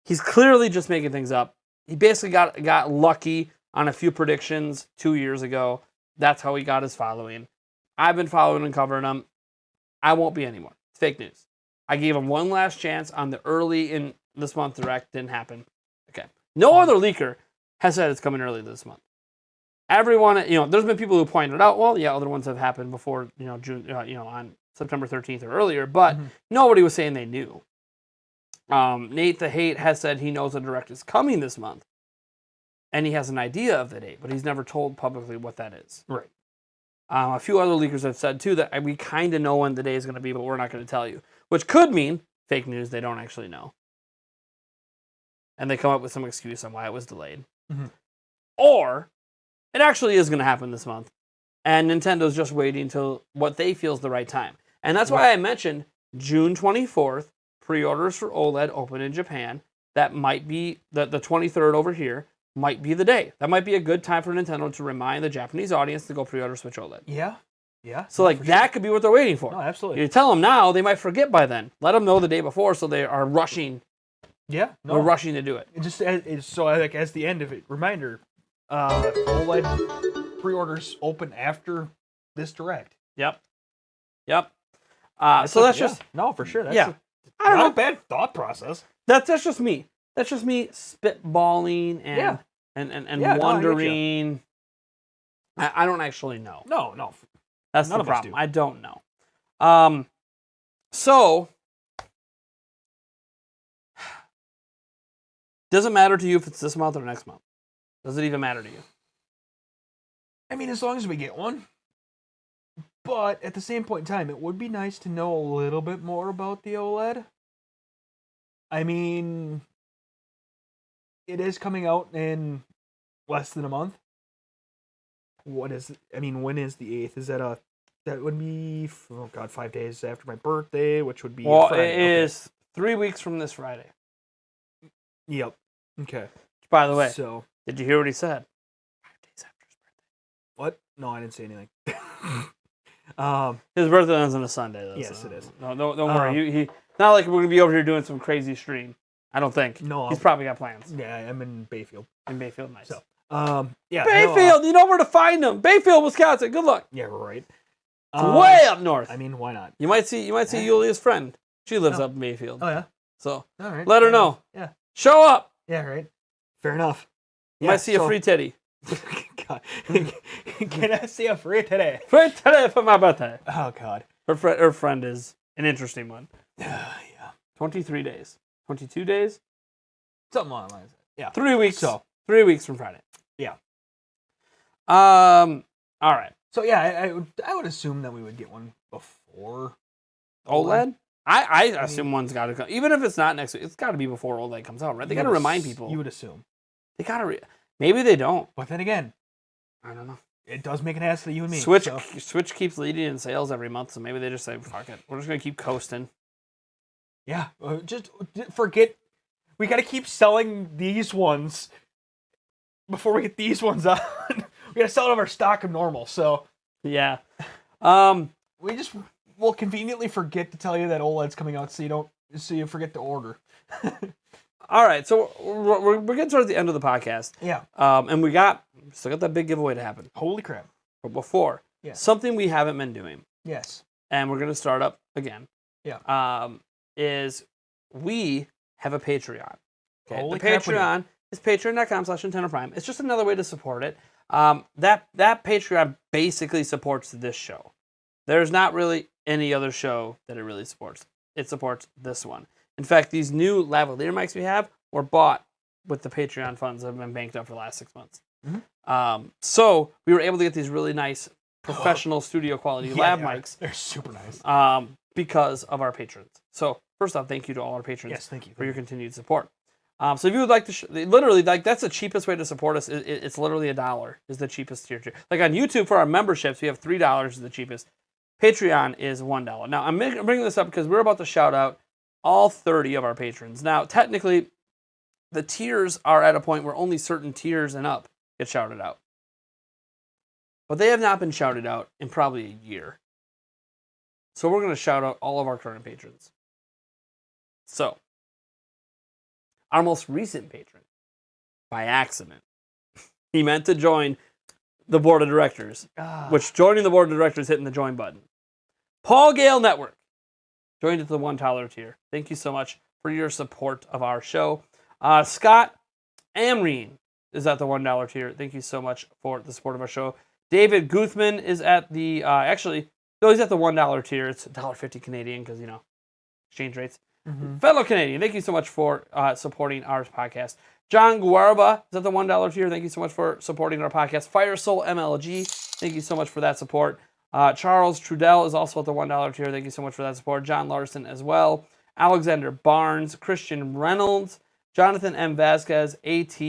He's clearly just making things up. He basically got lucky on a few predictions 2 years ago. That's how he got his following. I've been following and covering him. I won't be anymore. It's fake news. I gave him one last chance on the early in this month direct. Didn't happen. Okay. No other leaker has said it's coming early this month. Everyone, there's been people who pointed out, well, yeah, other ones have happened before, June, on September 13th or earlier, but nobody was saying they knew. Nate the Hate has said he knows a direct is coming this month, and he has an idea of the date, but he's never told publicly what that is. Right. A few other leakers have said too that we kind of know when the day is going to be, but we're not going to tell you. Which could mean fake news. They don't actually know, and they come up with some excuse on why it was delayed, or it actually is going to happen this month, and Nintendo's just waiting until what they feel is the right time. And that's why I mentioned June 24th. Pre-orders for OLED open in Japan. That might be the 23rd over here. Might be the day. That might be a good time for Nintendo to remind the Japanese audience to go pre-order Switch OLED. Yeah. So that could be what they're waiting for. No, absolutely. You tell them now, they might forget by then. Let them know the day before, so they are rushing. Yeah. No. They're rushing to do it. As the end of it, reminder, OLED pre-orders open after this direct. Yep. So that's just no, for sure. That's I don't know. a bad thought process. That's just me. That's just me spitballing and wondering. I don't actually know. No. That's None the of us problem. do. I don't know. So does it matter to you if it's this month or next month? Does it even matter to you? I mean, as long as we get one. But at the same point in time, it would be nice to know a little bit more about the OLED. I mean, it is coming out in less than a month. When is the 8th? That would be 5 days after my birthday, which would be Friday. It is 3 weeks from this Friday. Yep. Okay. By the way, so did you hear what he said? 5 days after his birthday. What? No, I didn't say anything. His birthday is on a Sunday, though. Yes, so it is. No, don't worry. He not like we're gonna be over here doing some crazy stream. I don't think. No, he's probably got plans. Yeah, I'm in Bayfield. Nice. So, yeah, Bayfield. You know where to find him. Bayfield, Wisconsin. Good luck. Yeah, right. It's way up north. I mean, why not? You might see Yulia's friend. She lives up in Bayfield. Oh yeah. So all right. Let her know. Yeah. Show up. Yeah, right. Fair enough. You might see a free titty. God. Can I see a free titty? Free titty for my birthday. Oh God. Her friend is an interesting one. Yeah. 23 days. 22 days? Something along the lines. Yeah. 3 weeks. So 3 weeks from Friday. Yeah. All right. So yeah, I would assume that we would get one before OLED? I assume one's got to come. Even if it's not next week, it's got to be before OLED comes out, right? They got to remind people. You would assume. They got to. Maybe they don't. But then again, I don't know. It does make an ass of you and me. Switch keeps leading in sales every month, so maybe they just say, "Fuck it, we're just gonna keep coasting." Yeah, just forget. We got to keep selling these ones before we get these ones on. We got to sell out of our stock of normal. So yeah, we'll conveniently forget to tell you that OLED's coming out, so you forget to order. All right, so we're getting towards the end of the podcast. Yeah. And we still got that big giveaway to happen. Holy crap! But before, something we haven't been doing. Yes. And we're gonna start up again. Yeah. Is we have a Patreon. Okay. Holy the Patreon is patreon.com/NintendoPrime. It's just another way to support it. That Patreon basically supports this show. There's not really any other show that it really supports. It supports this one. In fact, these new lavalier mics we have were bought with the Patreon funds that have been banked up for the last 6 months. Mm-hmm. So we were able to get these really nice professional studio quality lab mics. They're super nice. Because of our patrons. So first off, thank you to all our patrons. Yes, thank you for your continued support. So if you would like to, literally, like that's the cheapest way to support us. It's literally $1 is the cheapest tier. Like on YouTube for our memberships, we have $3 is the cheapest. Patreon is $1. Now I'm bringing this up because we're about to shout out all 30 of our patrons. Now technically, the tiers are at a point where only certain tiers and up get shouted out. But they have not been shouted out in probably a year. So we're going to shout out all of our current patrons. So, our most recent patron, by accident, he meant to join the board of directors, which joining the board of directors hitting the join button. Paul Gale Network joined at the $1 tier. Thank you so much for your support of our show. Scott Amreen is at the $1 tier. Thank you so much for the support of our show. David Guthman is at the, he's at the $1 tier. It's $1.50 Canadian because, exchange rates. Fellow Canadian, thank you so much for supporting our podcast. John Guarba is at the $1 tier. Thank you so much for supporting our podcast. Fire Soul MLG, thank you so much for that support. Charles Trudell is also at the $1 tier. Thank you so much for that support. John Larson as well. Alexander Barnes, Christian Reynolds, Jonathan M. Vasquez, AT,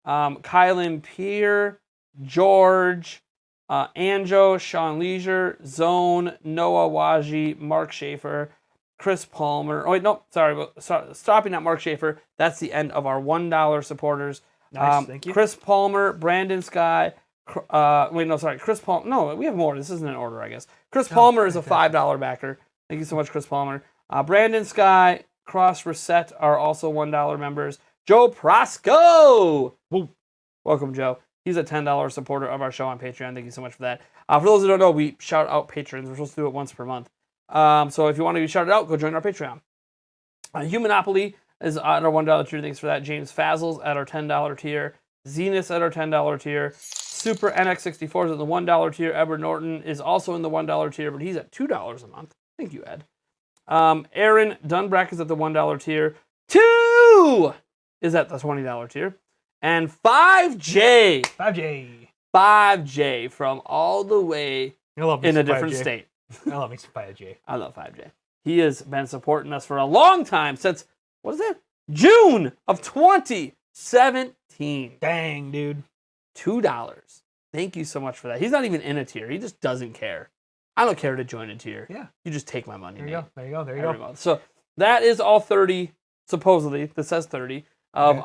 Kylan Pierre, George, Anjo, Sean Leisure, Zone, Noah Waji, Mark Schaefer, Chris Palmer. Oh, wait, no, sorry. Stopping at Mark Schaefer. That's the end of our $1 supporters. Nice, thank you. Chris Palmer, Brandon Sky. Chris Palmer. No, we have more. This isn't in order, I guess. Chris Palmer is a $5 backer. Thank you so much, Chris Palmer. Brandon Sky, Cross Reset are also $1 members. Joe Prosco. Woo. Welcome, Joe. He's a $10 supporter of our show on Patreon. Thank you so much for that. For those who don't know, we shout out patrons. We're supposed to do it once per month. So if you want to be shouted out, go join our Patreon. Humanopoly is at our $1 tier. Thanks for that. James Fazzles at our $10 tier. Zenus at our $10 tier. Super NX64 is at the $1 tier. Edward Norton is also in the $1 tier, but he's at $2 a month. Thank you, Ed. Aaron Dunbrack is at the $1 tier. 2 is at the $20 tier. And 5J. 5J from all the way in a different state. I love me some 5J. I love 5J. He has been supporting us for a long time, since, what is it? June of 2017. Dang, dude. $2. Thank you so much for that. He's not even in a tier. He just doesn't care. I don't care to join a tier. Yeah. You just take my money. There you go. There you go. So that is all 30, supposedly, this says 30, of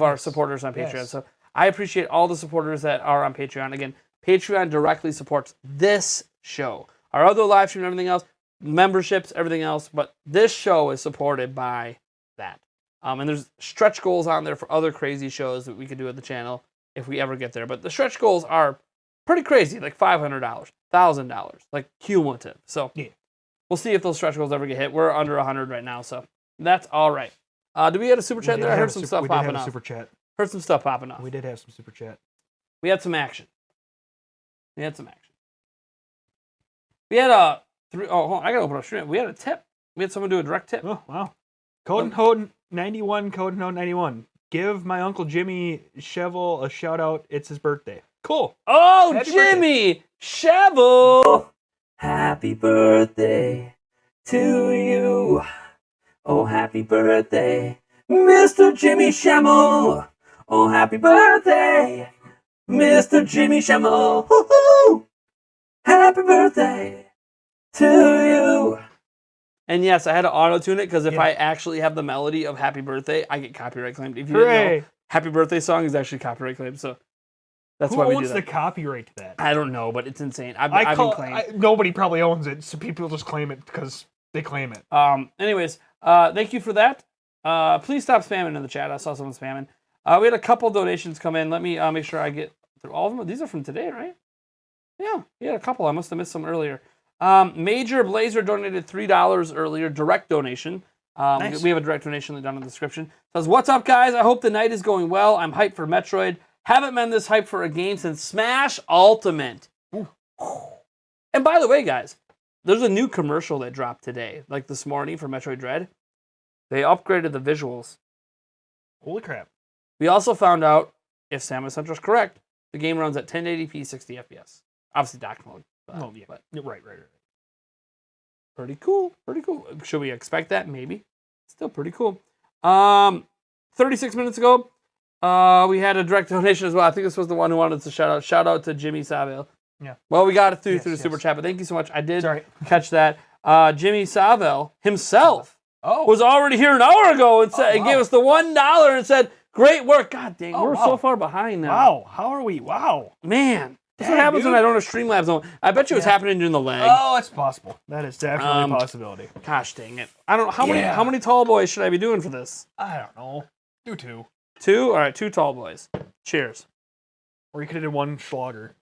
our supporters on Patreon. Yes. So I appreciate all the supporters that are on Patreon. Again, Patreon directly supports this show. Our other live stream and everything else, memberships, everything else, but this show is supported by that. And there's stretch goals on there for other crazy shows that we could do at the channel if we ever get there. But the stretch goals are pretty crazy, like $500, $1,000, like cumulative. So yeah, we'll see if those stretch goals ever get hit. We're under 100 right now, so that's all right. Do we have a super chat there? I heard some stuff popping up. Super chat. Heard some stuff popping up. We did have some super chat. We had some action. We had a hold on, I gotta open up stream. We had a tip. We had someone do a direct tip. Oh wow. Code 91, Code 91. Give my Uncle Jimmy Chevel a shout out. It's his birthday. Cool. Oh, Happy Jimmy birthday. Chevel. Happy birthday to you. Oh, happy birthday, Mr. Jimmy Schemmel. Oh, happy birthday, Mr. Jimmy Schemmel. Woo-hoo! Happy birthday to you. And yes, I had to auto-tune it because if I actually have the melody of Happy Birthday, I get copyright claimed. If you didn't know, Happy Birthday song is actually copyright claimed, so that's why we do that. Who owns the copyright to that? I don't know, but it's insane. I've been claimed. Nobody probably owns it, so people just claim it because they claim it. Anyways, thank you for that. Please stop spamming in the chat. I saw someone spamming. We had a couple donations come in. Let me make sure I get through all of them. These are from today, right? Yeah, we had a couple. I must have missed some earlier. Major Blazer donated $3 earlier. Direct donation. Nice. We have a direct donation down in the description. Says, what's up, guys? I hope the night is going well. I'm hyped for Metroid. Haven't been this hyped for a game since Smash Ultimate. Ooh. And by the way, guys, there's a new commercial that dropped today, like this morning for Metroid Dread. They upgraded the visuals. Holy crap. We also found out, if Samus Central's correct, the game runs at 1080p, 60 FPS. Obviously, dock mode. But right. Pretty cool. Should we expect that? Maybe. Still pretty cool. 36 minutes ago, we had a direct donation as well. I think this was the one who wanted to shout out. Shout out to Jimmy Saville. Yeah. Well, we got it through the super chat, but thank you so much. I did catch that. Jimmy Saville himself was already here an hour ago and said, gave us the $1 and said, "Great work." God dang, we're so far behind now. Wow, how are we? Wow, man. That's what happens when I don't have Streamlabs on. I bet you it's happening during the lag. Oh, it's possible. That is definitely a possibility. Gosh dang it. I don't know. How many tall boys should I be doing for this? I don't know. Do 2. 2? All right, 2 tall boys. Cheers. Or you could have done 1 Schlager.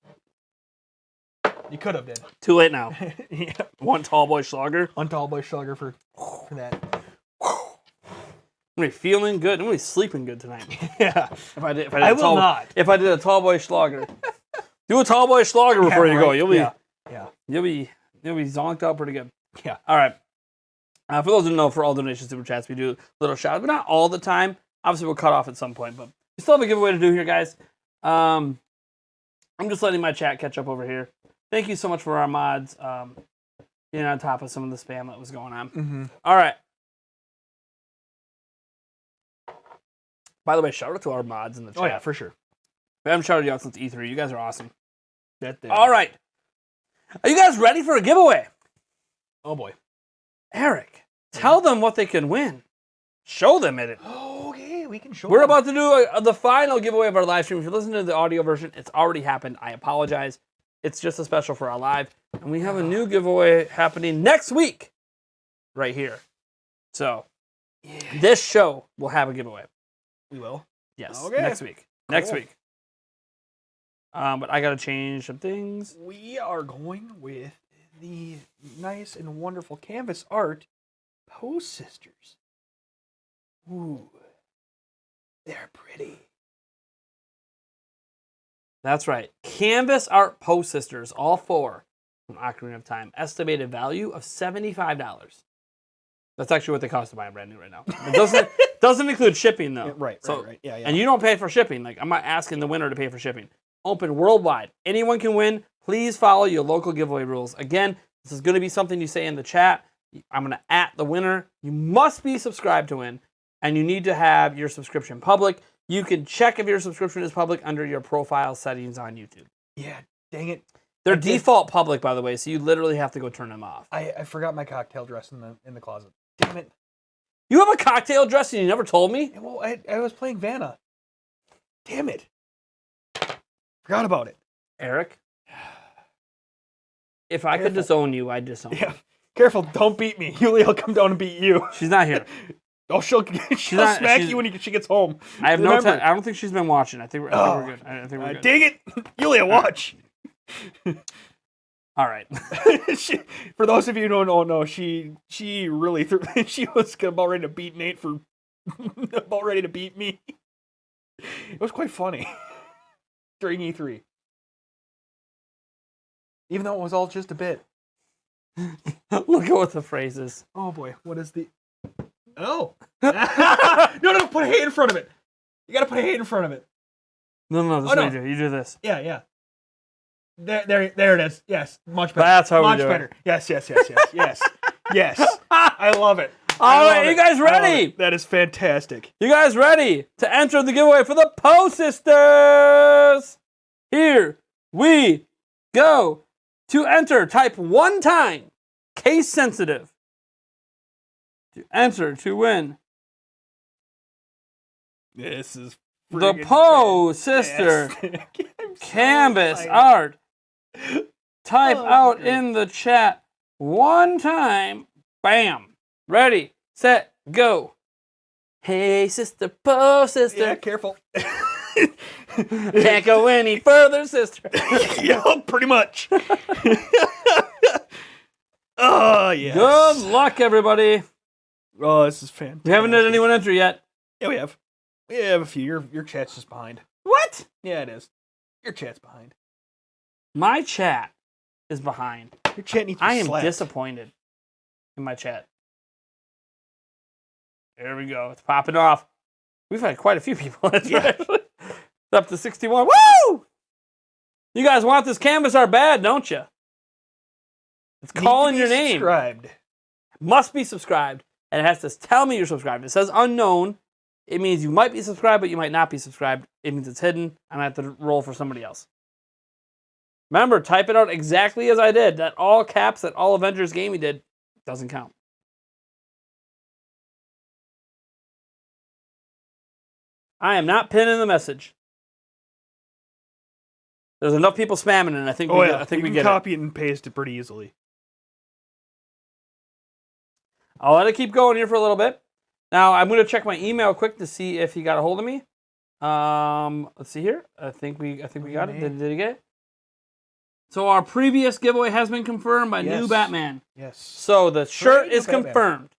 You could have did. Too late now. Yeah. 1 tall boy Schlager. 1 tall boy Schlager for that. I'm gonna be feeling good. I'm gonna be sleeping good tonight. Yeah. If I did If I did a tall boy Schlager. Do a tall boy Schlager before you go. You'll be zonked out pretty good. Yeah. All right. For those who don't know, for all donation super chats, we do little shout, but not all the time. Obviously, we'll cut off at some point, but we still have a giveaway to do here, guys. I'm just letting my chat catch up over here. Thank you so much for our mods being on top of some of the spam that was going on. Mm-hmm. All right. By the way, shout out to our mods in the chat. Oh yeah, for sure. We haven't shouted you out since E3. You guys are awesome. That All right. Are you guys ready for a giveaway? Oh boy. Eric, tell them what they can win. Show them it. Okay, we can show. We're them. about to do the final giveaway of our live stream. If you're listening to the audio version, it's already happened. I apologize. It's just a special for our live. And we have a new giveaway happening next week right here. So this show will have a giveaway. We will. Yes, Okay. next week. Cool. Next week. But I got to change some things. We are going with the nice and wonderful canvas art Pose Sisters. Ooh, they're pretty. That's right. Canvas Art Pose Sisters, all four from Ocarina of Time. Estimated value of $75. That's actually what they cost to buy brand new right now. It doesn't include shipping though. Yeah, right. Yeah. And you don't pay for shipping. Like, I'm not asking the winner to pay for shipping. Open worldwide. Anyone can win. Please follow your local giveaway rules. Again, this is going to be something you say in the chat. I'm going to @ the winner. You must be subscribed to win, and you need to have your subscription public. You can check if your subscription is public under your profile settings on YouTube. Yeah. Dang it. They're I did- default public, by the way, so you literally have to go turn them off. I forgot my cocktail dress in the closet. Damn it. You have a cocktail dress and you never told me? Well, I was playing Vanna. Damn it. Forgot about it. Eric, if I could disown you, I'd disown you. Yeah. Careful, don't beat me. Yulia will come down and beat you. She's not here. Oh, she'll not- smack she's- you when she gets home. I have no Remember. time. I don't think she's been watching. I think we're good. I think we're good. Dang it. Yulia, watch. All right. For those of you who don't know, she really she was about ready to beat Nate for about ready to beat me. It was quite funny during E3, even though it was all just a bit. Look at what the phrase is. Oh boy, what is the? Oh, no! Put a hate in front of it. You gotta put a hate in front of it. No, this Oh, is no. what you do. You do this. Yeah. There it is. Yes, much better. That's how we much do it. better. Yes. Yes. I love it. All right, love you it. guys I love ready? it. That is fantastic. You guys ready to enter the giveaway for the Pose Sisters? Here we go. To enter, type one time, case sensitive. To enter to win This is the friggin' Pose Sister fantastic. I'm so canvas excited. art. Type Oh, out great. in the chat one time. Bam. Ready, set, go. Hey, sister, Pose Sister. Yeah, careful. Can't go any further, sister. Yeah, pretty much. Oh yes. Good luck, everybody. Oh, this is fantastic. We haven't had anyone enter yet. Yeah, we have. We have a few. Your chat's just behind. What? Yeah, it is. Your chat's behind. My chat is behind. Your chat needs to be I am slapped. disappointed in my chat. There we go. It's popping off. We've had quite a few people. That's right. It's up to 61. Woo! You guys want this canvas art bad, don't you? It's Need to calling be your name. Subscribed. Must be subscribed. And it has to tell me you're subscribed. It says unknown. It means you might be subscribed, but you might not be subscribed. It means it's hidden, and I have to roll for somebody else. Remember, type it out exactly as I did. That all caps, that all Avengers game he did, doesn't count. I am not pinning the message. There's enough people spamming it, and I think Oh we, yeah, I think you we can get it. copy it and paste it pretty easily. I'll let it keep going here for a little bit. Now, I'm going to check my email quick to see if he got a hold of me. Let's see here. I think we got it. Did he get it? So our previous giveaway has been confirmed by New Yes. Batman. Yes. So the shirt New is Batman. confirmed.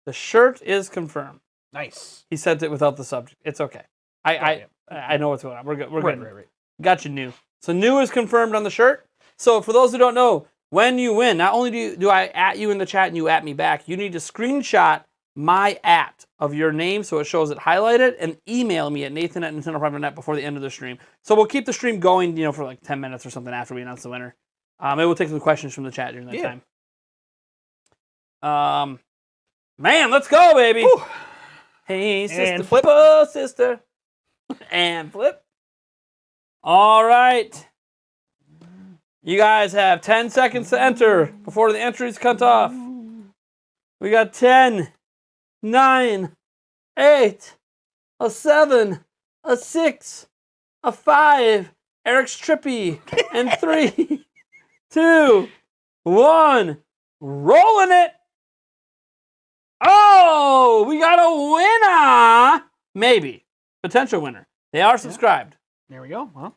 The shirt is confirmed. Nice. He sent it without the subject. It's okay. I know what's going on. We're good. We're good. Right. Got you, New. So New is confirmed on the shirt. So for those who don't know, when you win, not only do I at you in the chat and you at me back, you need to screenshot my at of your name so it shows it highlighted and email me at nathan@nintendoprime.net before the end of the stream. So we'll keep the stream going, for like 10 minutes or something after we announce the winner. Maybe we'll take some questions from the chat during that time. Man, let's go, baby. Whew. Hey, sister, And flip. oh, sister. And flip. All right. You guys have 10 seconds to enter before the entries cut off. We got 10, 9, 8, a 7, a 6, a 5, Eric's trippy, and 3, 2, 1. Rolling it. Oh, we got a winner. Maybe. Potential winner. They are subscribed. There we go. Well.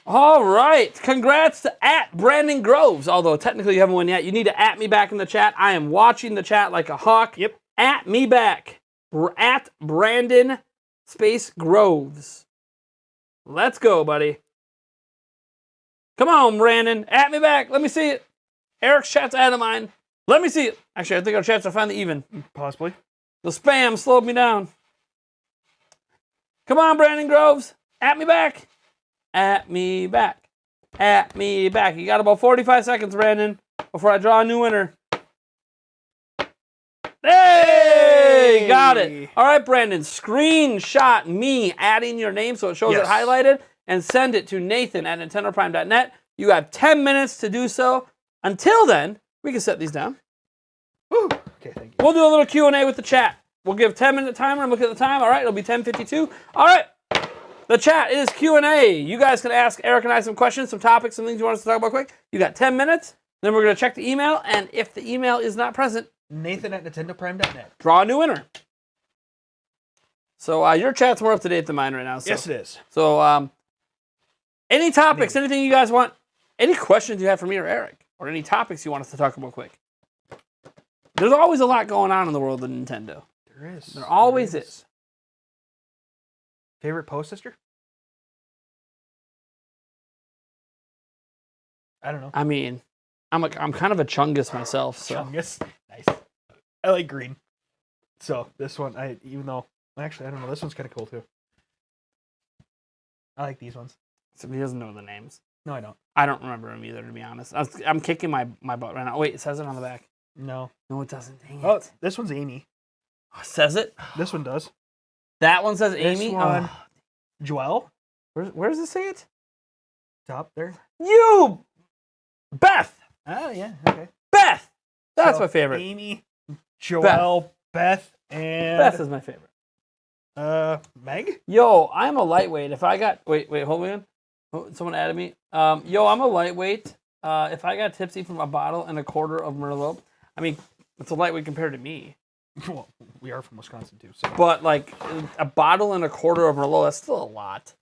All right. Congrats to @Brandon Groves. Although technically you haven't won yet. You need to @ me back in the chat. I am watching the chat like a hawk. Yep. @ me back. @Brandon Groves. Let's go, buddy. Come on, Brandon. @ me back. Let me see it. Eric's chat's out of mine. Let me see it. Actually, I think our chats are finally even. Possibly. The spam slowed me down. Come on, Brandon Groves. @ me back. @ me back. @ me back. You got about 45 seconds, Brandon, before I draw a new winner. Hey! Got it. All right, Brandon. Screenshot me adding your name so it shows it highlighted and send it to nathan@nintendoprime.net. You have 10 minutes to do so. Until then, we can set these down. Woo. Okay, thank you. We'll do a little Q&A with the chat. We'll give 10-minute timer and look at the time. All right, it'll be 10:52. All right, the chat is Q&A. You guys can ask Eric and I some questions, some topics, some things you want us to talk about quick. You got 10 minutes. Then we're going to check the email, and if the email is not present, nathan@nintendoprime.net. draw a new winner. So your chat's more up to date than mine right now. So. Yes, it is. So any topics, anything you guys want, any questions you have for me or Eric, or any topics you want us to talk about quick. There's always a lot going on in the world of Nintendo. There is. There always is. Favorite post sister? I don't know. I mean, I'm kind of a Chungus myself, so. Chungus. Nice. I like green. So this one, even though actually I don't know, this one's kind of cool too. I like these ones. So he doesn't know the names. No, I don't. I don't remember them either, to be honest. I'm kicking my butt right now. Wait, it says it on the back. No. No, it doesn't. Dang Oh, it. this one's Amy. Oh, says it? This one does. That one says This Amy? one. Oh. Joelle. Where does it say it? Top there. You! Beth! Oh yeah. Okay. Beth! That's So, my favorite. Amy, Joelle, Beth, and Beth is my favorite. Meg. Yo, I'm a lightweight. If I got... Wait, hold on. Oh, someone added me. Yo, I'm a lightweight. If I got tipsy from a bottle and a quarter of Merlot, I mean, it's a lightweight compared to me. Well, we are from Wisconsin too. So. But, like, a bottle and a quarter of Merlot, that's still a lot.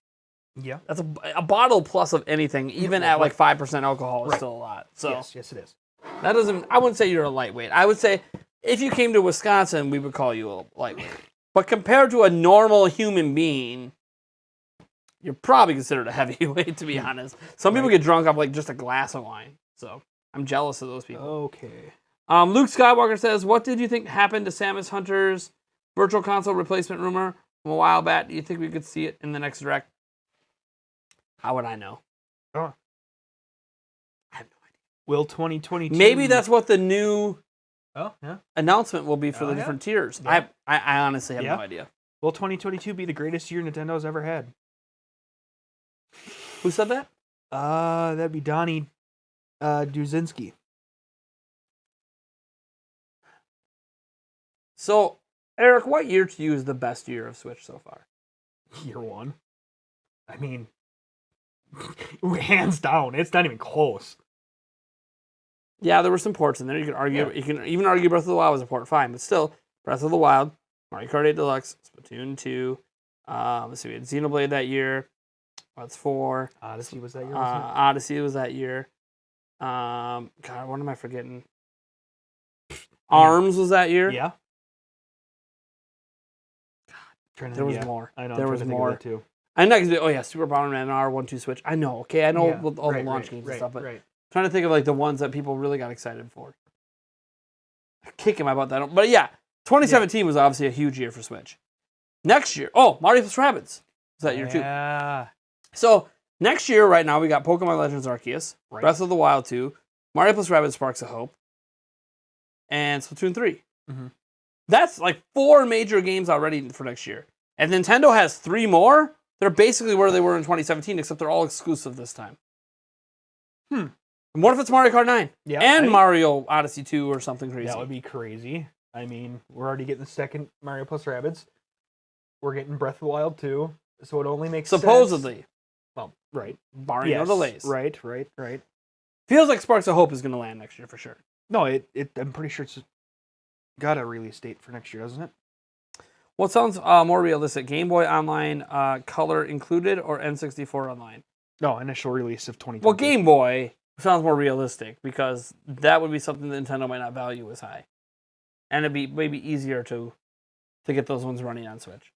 Yeah. That's a bottle plus of anything, even at, like, 5% alcohol, is still a lot. So Yes, it is. that doesn't... I wouldn't say you're a lightweight. I would say if you came to Wisconsin, we would call you a lightweight. But compared to a normal human being... You're probably considered a heavyweight, to be honest. Some people get drunk off like just a glass of wine. So I'm jealous of those people. Okay. Luke Skywalker says, what did you think happened to Samus Hunter's virtual console replacement rumor from a while back? Do you think we could see it in the next direct? How would I know? Oh. I have no idea. Will 2022... Maybe that's what the new yeah. announcement will be for the different tiers. Yeah. I honestly have no idea. Will 2022 be the greatest year Nintendo's ever had? Who said that? That'd be Donnie Duzinski. So, Eric, what year to you is the best year of Switch so far? Year one. I mean, hands down, it's not even close. Yeah, there were some ports in there. You can argue. You can even argue Breath of the Wild was a port, fine, but still, Breath of the Wild, Mario Kart 8 Deluxe, Splatoon 2. Let's see, we had Xenoblade that year. That's 4. Odyssey was that year. Odyssey was that year. God, what am I forgetting? ARMS was that year. Yeah. There was more. I know. There was more too. I know. Oh yeah, Super Bomberman R1-2 Switch. I know. Okay, I know all the launch games and stuff, but trying to think of like the ones that people really got excited for. Kicking my butt that. But yeah, 2017 was obviously a huge year for Switch. Next year, Mario plus Rabbids. Is that year too? Yeah. So next year, right now, we got Pokemon Legends Arceus, Breath of the Wild 2, Mario plus Rabbids Sparks of Hope, and Splatoon 3. Mm-hmm. That's like 4 major games already for next year. And Nintendo has 3 more. They're basically where they were in 2017, except they're all exclusive this time. And what if it's Mario Kart 9? Yeah, and Mario Odyssey 2 or something crazy? That would be crazy. I mean, we're already getting the second Mario plus Rabbids. We're getting Breath of the Wild 2, so it only makes supposedly. Sense. Well, right. Barring no delays. Right. Feels like Sparks of Hope is going to land next year for sure. No, I'm pretty sure it's got a release date for next year, doesn't it? What sounds more realistic? Game Boy Online color included or N64 Online? No, initial release of 2020. Well, Game Boy sounds more realistic because that would be something that Nintendo might not value as high. And it'd be maybe easier to get those ones running on Switch.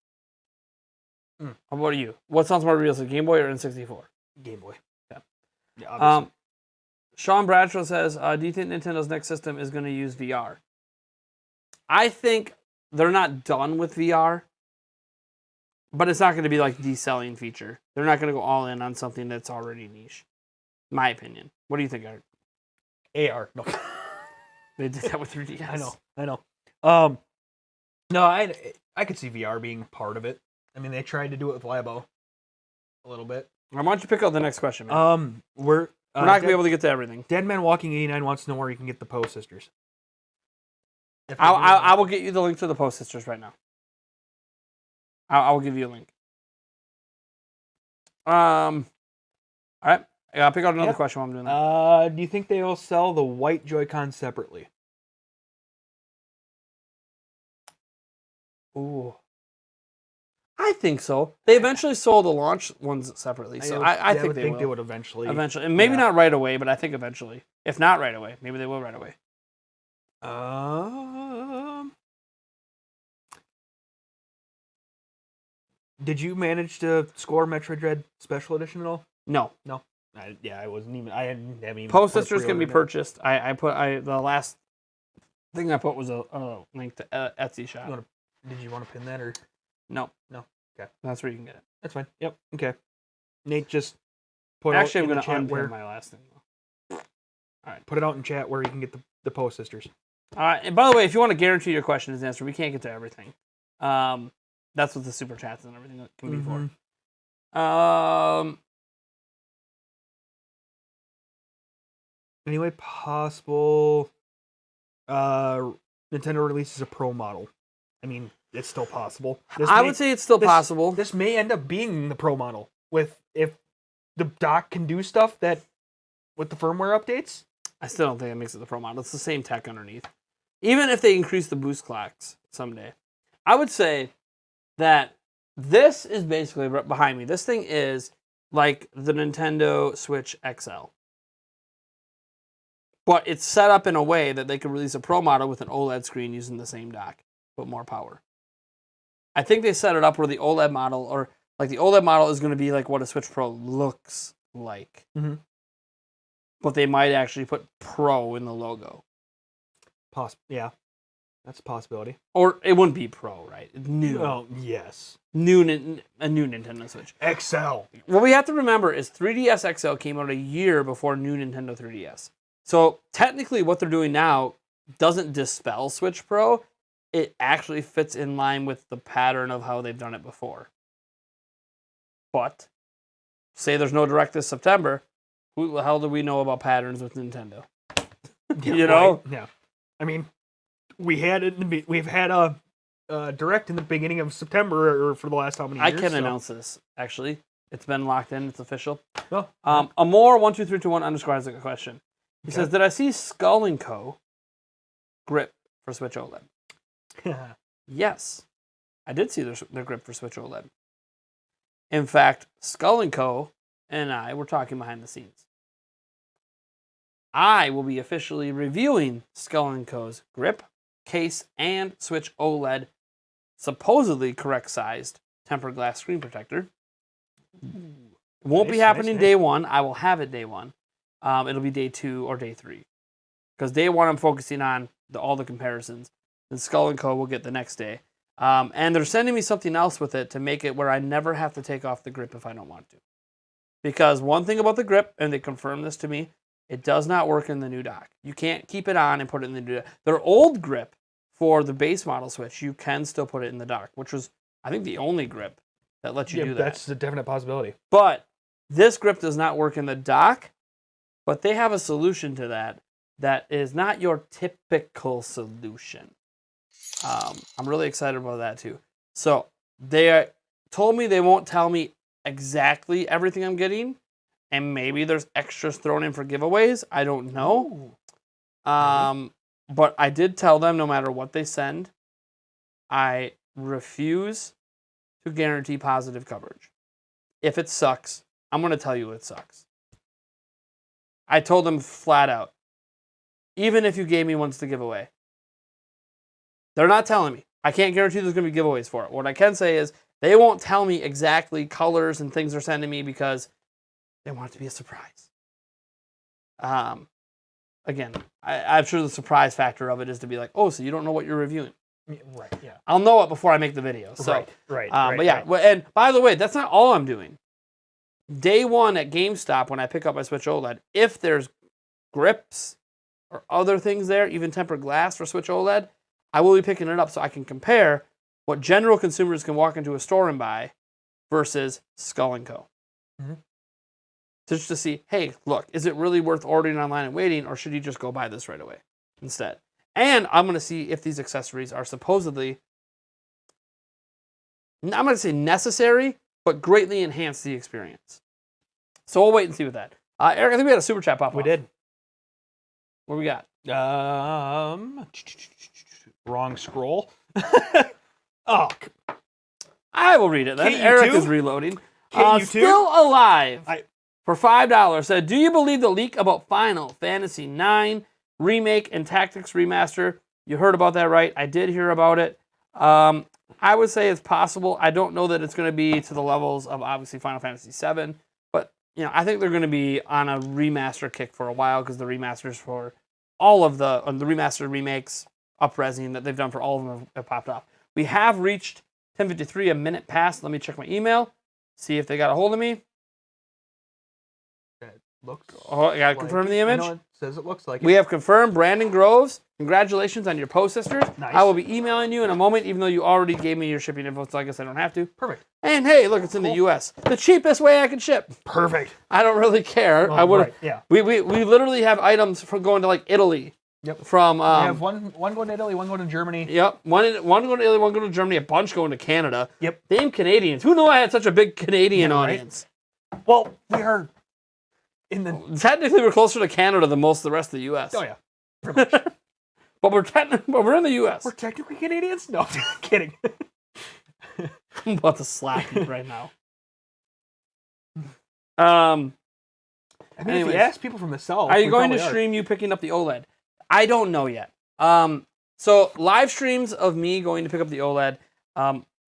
How about you? What sounds more realistic, Game Boy or N64? Game Boy. Yeah, obviously. Sean Bradshaw says, do you think Nintendo's next system is going to use VR? I think they're not done with VR, but it's not going to be like the selling feature. They're not going to go all in on something that's already niche. My opinion. What do you think, Art? AR. No. They did that with 3DS. I know. No, I could see VR being part of it. I mean, they tried to do it with Labo a little bit. Why don't you pick up the next question, man? We're not going to be able to get to everything. Dead Man Walking 89 wants to know where you can get the Poe Sisters. I will get you the link to the Poe Sisters right now. I will give you a link. All right. I got to pick out another question while I'm doing that. Do you think they will sell the white Joy-Con separately? Ooh. I think so. They eventually sold the launch ones separately, so I think they would eventually. Eventually, and maybe not right away, but I think eventually. If not right away, maybe they will right away. Did you manage to score Metroid Dread Special Edition at all? No. I wasn't even. I haven't even. Poe Sisters can be purchased. The last thing I put was a link to Etsy shop. Did you want to pin that or? No. Okay. That's where you can get it. That's fine. Yep. Okay. Nate just put Actually, out I'm in going to chat where my last thing. All right. Put it out in chat where you can get the Poe Sisters. And by the way, if you want to guarantee your question is answered, we can't get to everything. That's what the super chats and everything can be for. Anyway, possible Nintendo releases a Pro model. I mean, it's still possible. I would say it's still possible. This may end up being the Pro model if the dock can do stuff that with the firmware updates. I still don't think it makes it the Pro model. It's the same tech underneath. Even if they increase the boost clocks someday, I would say that this is basically right behind me. This thing is like the Nintendo Switch XL. But it's set up in a way that they could release a Pro model with an OLED screen using the same dock, but more power. I think they set it up where the OLED model, or like the OLED model is going to be like what a Switch Pro looks like. Mm-hmm. But they might actually put Pro in the logo. Yeah, that's a possibility. Or it wouldn't be Pro, right? New. Oh, yes. A new Nintendo Switch. XL. What we have to remember is 3DS XL came out a year before new Nintendo 3DS. So technically what they're doing now doesn't dispel Switch Pro. It actually fits in line with the pattern of how they've done it before. But, say there's no Direct this September, who the hell do we know about patterns with Nintendo? You know? Right? Yeah. I mean, we've had a Direct in the beginning of September or for the last how many years? I can announce this, actually. It's been locked in. It's official. Oh. Amore12321 underscore has a question. He says, did I see Skull & Co. grip for Switch OLED? Yes. I did see their grip for Switch OLED. In fact, Skull & Co. and I were talking behind the scenes. I will be officially reviewing Skull & Co.'s grip, case, and Switch OLED supposedly correct sized tempered glass screen protector. It won't be Nice, happening nice. day one. I will have it day one. It'll be day 2 or day 3. Because day 1 I'm focusing on all the comparisons. And Skull & Co. will get the next day. And they're sending me something else with it to make it where I never have to take off the grip if I don't want to. Because one thing about the grip, and they confirmed this to me, it does not work in the new dock. You can't keep it on and put it in the new dock. Their old grip for the base model Switch, you can still put it in the dock, which was, I think, the only grip that lets you do that. That's a definite possibility. But this grip does not work in the dock, but they have a solution to that is not your typical solution. I'm really excited about that too. So they told me they won't tell me exactly everything I'm getting, and maybe there's extras thrown in for giveaways. I don't know. But I did tell them no matter what they send, I refuse to guarantee positive coverage. If it sucks, I'm going to tell you it sucks. I told them flat out, even if you gave me ones to give away. They're not telling me. I can't guarantee there's going to be giveaways for it. What I can say is they won't tell me exactly colors and things they're sending me because they want it to be a surprise. Again, I'm sure the surprise factor of it is to be like, oh, so you don't know what you're reviewing. Right, yeah. I'll know it before I make the video. So, right. but yeah, and by the way, that's not all I'm doing. Day 1 at GameStop, when I pick up my Switch OLED, if there's grips or other things there, even tempered glass for Switch OLED, I will be picking it up so I can compare what general consumers can walk into a store and buy versus Skull & Co. Mm-hmm. Just to see, hey, look, is it really worth ordering online and waiting, or should you just go buy this right away instead? And I'm going to see if these accessories are supposedly, I'm going to say necessary, but greatly enhance the experience. So we'll wait and see with that. Eric, I think we had a super chat pop. We did. What we got? Wrong scroll. Oh, I will read it then. KU2? Eric is reloading. KU2? Still alive for $5 said, do you believe the leak about Final Fantasy IX Remake and Tactics Remaster? You heard about that, right? I did hear about it. I would say it's possible. I don't know that it's going to be to the levels of obviously Final Fantasy VII, but I think they're going to be on a remaster kick for a while because the remasters for all of the remastered remakes, up-resing that they've done for all of them have popped off. We have reached 10:53, a minute past. Let me check my email, see if they got a hold of me. looks. Oh, I gotta confirm the image. I know it says it looks like it. We have confirmed Brandon Groves. Congratulations on your post, sisters. Nice. I will be emailing you in a moment, even though you already gave me your shipping info, so I guess I don't have to. Perfect. And hey, look, it's in the U.S. The cheapest way I can ship. Perfect. I don't really care. Oh, I would. right, yeah. We literally have items from going to like Italy. Yep. From we have one going to Italy, one going to Germany. Yep. One going to Italy, one going to Germany, a bunch going to Canada. Yep. Damn Canadians. Who knew I had such a big Canadian Yeah, right? audience? Well, we are in the. Technically, we're closer to Canada than most of the rest of the U.S. Oh yeah. Pretty much. But we're in the U.S. We're technically Canadians. No, kidding. I'm about to slap you right now. I mean, If anyways, you ask people from the South, are you we going to probably are. stream you picking up the OLED? I don't know yet. So live streams of me going to pick up the OLED.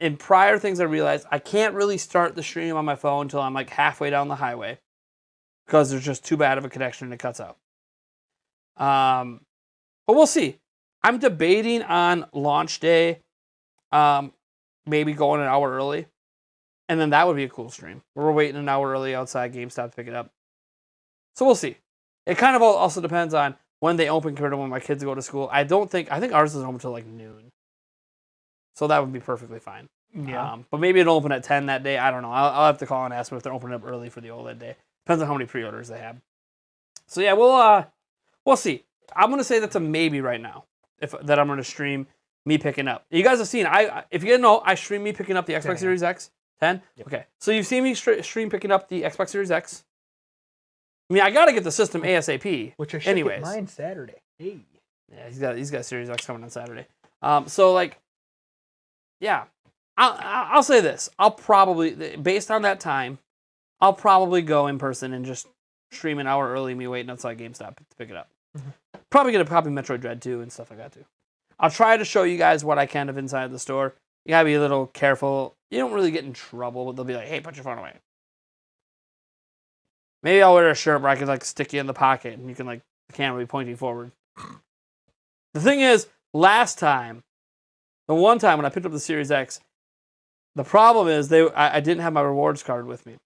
In prior things, I realized I can't really start the stream on my phone until I'm like halfway down the highway because there's just too bad of a connection and it cuts out. But we'll see. I'm debating on launch day, maybe going an hour early, and then that would be a cool stream. We're waiting an hour early outside GameStop to pick it up. So we'll see. It kind of also depends on when they open compared to when my kids go to school. I think ours is open until like noon. So that would be perfectly fine. Yeah. But maybe it'll open at 10 that day. I don't know. I'll have to call and ask them if they're opening up early for the OLED day. Depends on how many pre-orders they have. So yeah, we'll see. I'm gonna say that's a maybe right now. That I'm gonna stream me picking up. You guys have seen. If you didn't know, I stream me picking up the Xbox 10. Series X. 10. Yep. Okay. So you've seen me stream picking up the Xbox Series X. I mean, I gotta get the system ASAP. Which I should anyways. get mine Saturday. Hey. Yeah, he's got Series X coming on Saturday. So like, yeah, I'll say this. I'll probably, based on that time, I'll probably go in person and just stream an hour early. Me waiting outside GameStop to pick it up. Mm-hmm. Probably get a copy of Metroid Dread 2 and stuff like that too. I'll try to show you guys what I can of inside the store. you gotta be a little careful. You don't really get in trouble, but they'll be like, hey, put your phone away. Maybe I'll wear a shirt where I can like stick you in the pocket and you can like the camera be pointing forward. The thing is, the one time when I picked up the Series X, the problem is I didn't have my rewards card with me.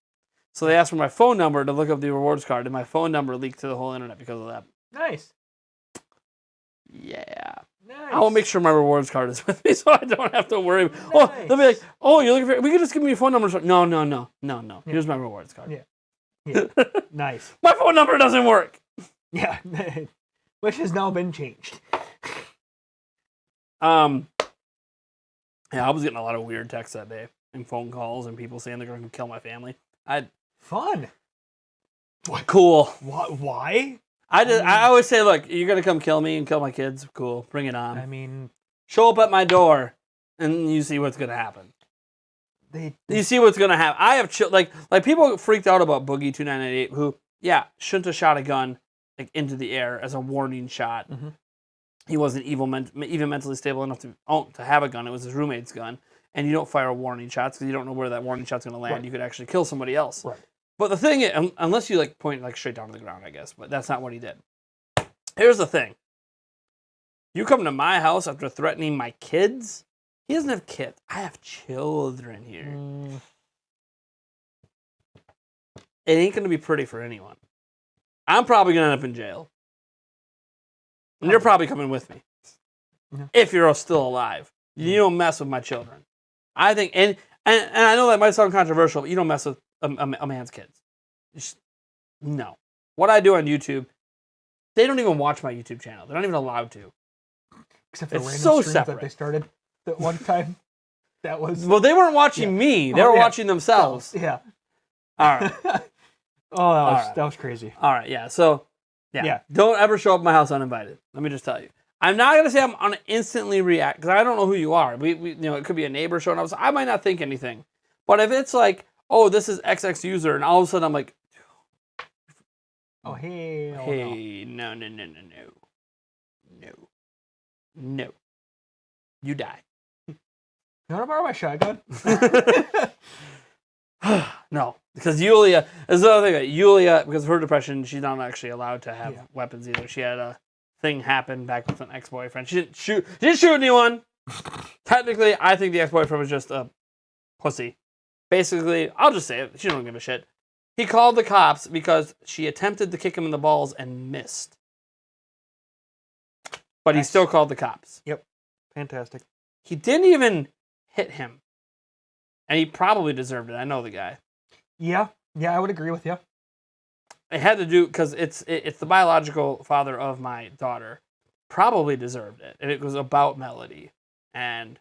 So they asked for my phone number to look up the rewards card, and my phone number leaked to the whole internet because of that. Nice. Yeah. Nice. I will make sure my rewards card is with me so I don't have to worry. Nice. Oh, they'll be like, oh, you're looking for... We can just give me your phone number. No. Yeah. Here's my rewards card. Yeah. Nice. My phone number doesn't work. Yeah. Which has now been changed. Yeah, I was getting a lot of weird texts that day and phone calls and people saying they're going to kill my family. Fun. Cool. Why? I always say, look, you're going to come kill me and kill my kids. Cool. Bring it on. I mean, show up at my door and you see what's going to happen. You see what's going to happen. I have like people freaked out about Boogie 2998 who, shouldn't have shot a gun like into the air as a warning shot. Mm-hmm. He wasn't even mentally stable enough to have a gun. It was his roommate's gun. And you don't fire warning shots because you don't know where that warning shot's going to land. Right. You could actually kill somebody else. Right. But the thing is, unless you like point like straight down to the ground, I guess. But that's not what he did. Here's the thing. You come to my house after threatening my kids. He doesn't have kids. I have children here. It ain't going to be pretty for anyone. I'm probably going to end up in jail. And you're probably coming with me. Yeah. If you're still alive. You don't mess with my children. I think, and I know that might sound controversial, but you don't mess with a man's kids. No. What I do on YouTube, they don't even watch my YouTube channel. They're not even allowed to. Except for it's random so streams separate. That they started that one time. That was... Well, they weren't watching me. They were watching themselves. Yeah. All right. That was crazy. All right, yeah. So, yeah. Don't ever show up at my house uninvited. Let me just tell you. I'm not gonna say I'm gonna instantly react because I don't know who you are. We it could be a neighbor showing up. So I might not think anything, but if it's like, oh, this is XX user, and all of a sudden I'm like, oh hey, no, you die. You want to borrow my shotgun? No, because Yulia is the other thing. Yulia, because of her depression, she's not actually allowed to have weapons either. She had a thing happen back with an ex-boyfriend. She didn't shoot anyone. Technically, I think the ex-boyfriend was just a pussy. Basically, I'll just say it. She don't give a shit. He called the cops because she attempted to kick him in the balls and missed. But he still called the cops. Yep. Fantastic. He didn't even hit him. And he probably deserved it. I know the guy. Yeah, I would agree with you. It had to do, because it's the biological father of my daughter. Probably deserved it. And it was about Melody. And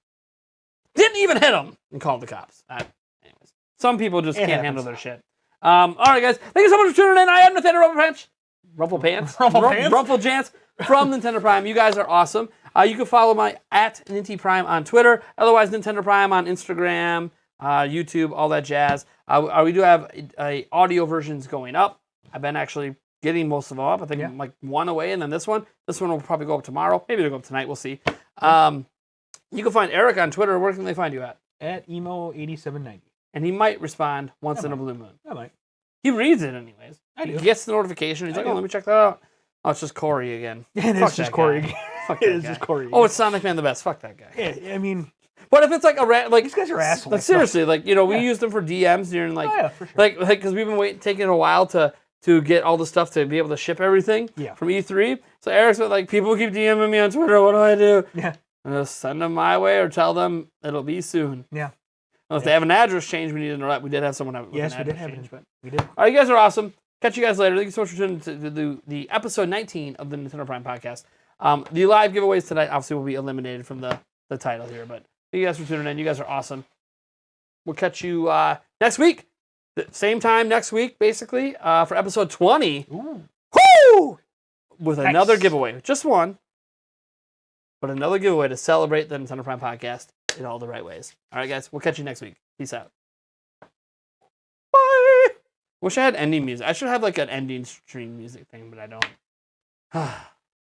didn't even hit him and called the cops. Anyways, some people just can't handle their shit. All right, guys. Thank you so much for tuning in. I am Nathaniel Rumpelpants from Nintendo Prime. You guys are awesome. You can follow my @Ninty Prime on Twitter. Otherwise, Nintendo Prime on Instagram, YouTube, all that jazz. We do have audio versions going up. I've been actually getting most of them up. I think I'm like one away, and then this one. This one will probably go up tomorrow. Maybe it'll go up tonight. We'll see. You can find Eric on Twitter. Where can they find you at? @emo8790. And he might respond once in a blue moon. I might. He reads it anyways. I do. He gets the notification. He's like, let me check that out. Oh, it's just Corey again. It is just Corey again. Fuck It that is guy. just Corey. Oh, it's Sonic Man the best. Fuck that guy. Yeah, I mean, but if it's like a these guys are assholes. Like seriously, like we used them for DMs during for sure. like because we've been taking a while to get all the stuff to be able to ship everything from E3. So Eric's been like, people keep DMing me on Twitter. What do I do? Yeah. Just send them my way or tell them it'll be soon. Yeah. Well, if they have an address change, we need to know that. We did have someone with yes, an we did address have change. But we did. all right, you guys are awesome. Catch you guys later. Thank you so much for tuning to the episode 19 of the Nintendo Prime podcast. The live giveaways tonight obviously will be eliminated from the title here, but thank you guys for tuning in. You guys are awesome. We'll catch you next week. Same time next week, basically, for episode 20. Ooh. Woo! With another giveaway. Just one. But another giveaway to celebrate the Nintendo Prime podcast in all the right ways. All right, guys. We'll catch you next week. Peace out. Bye! Wish I had ending music. I should have like an ending stream music thing, but I don't.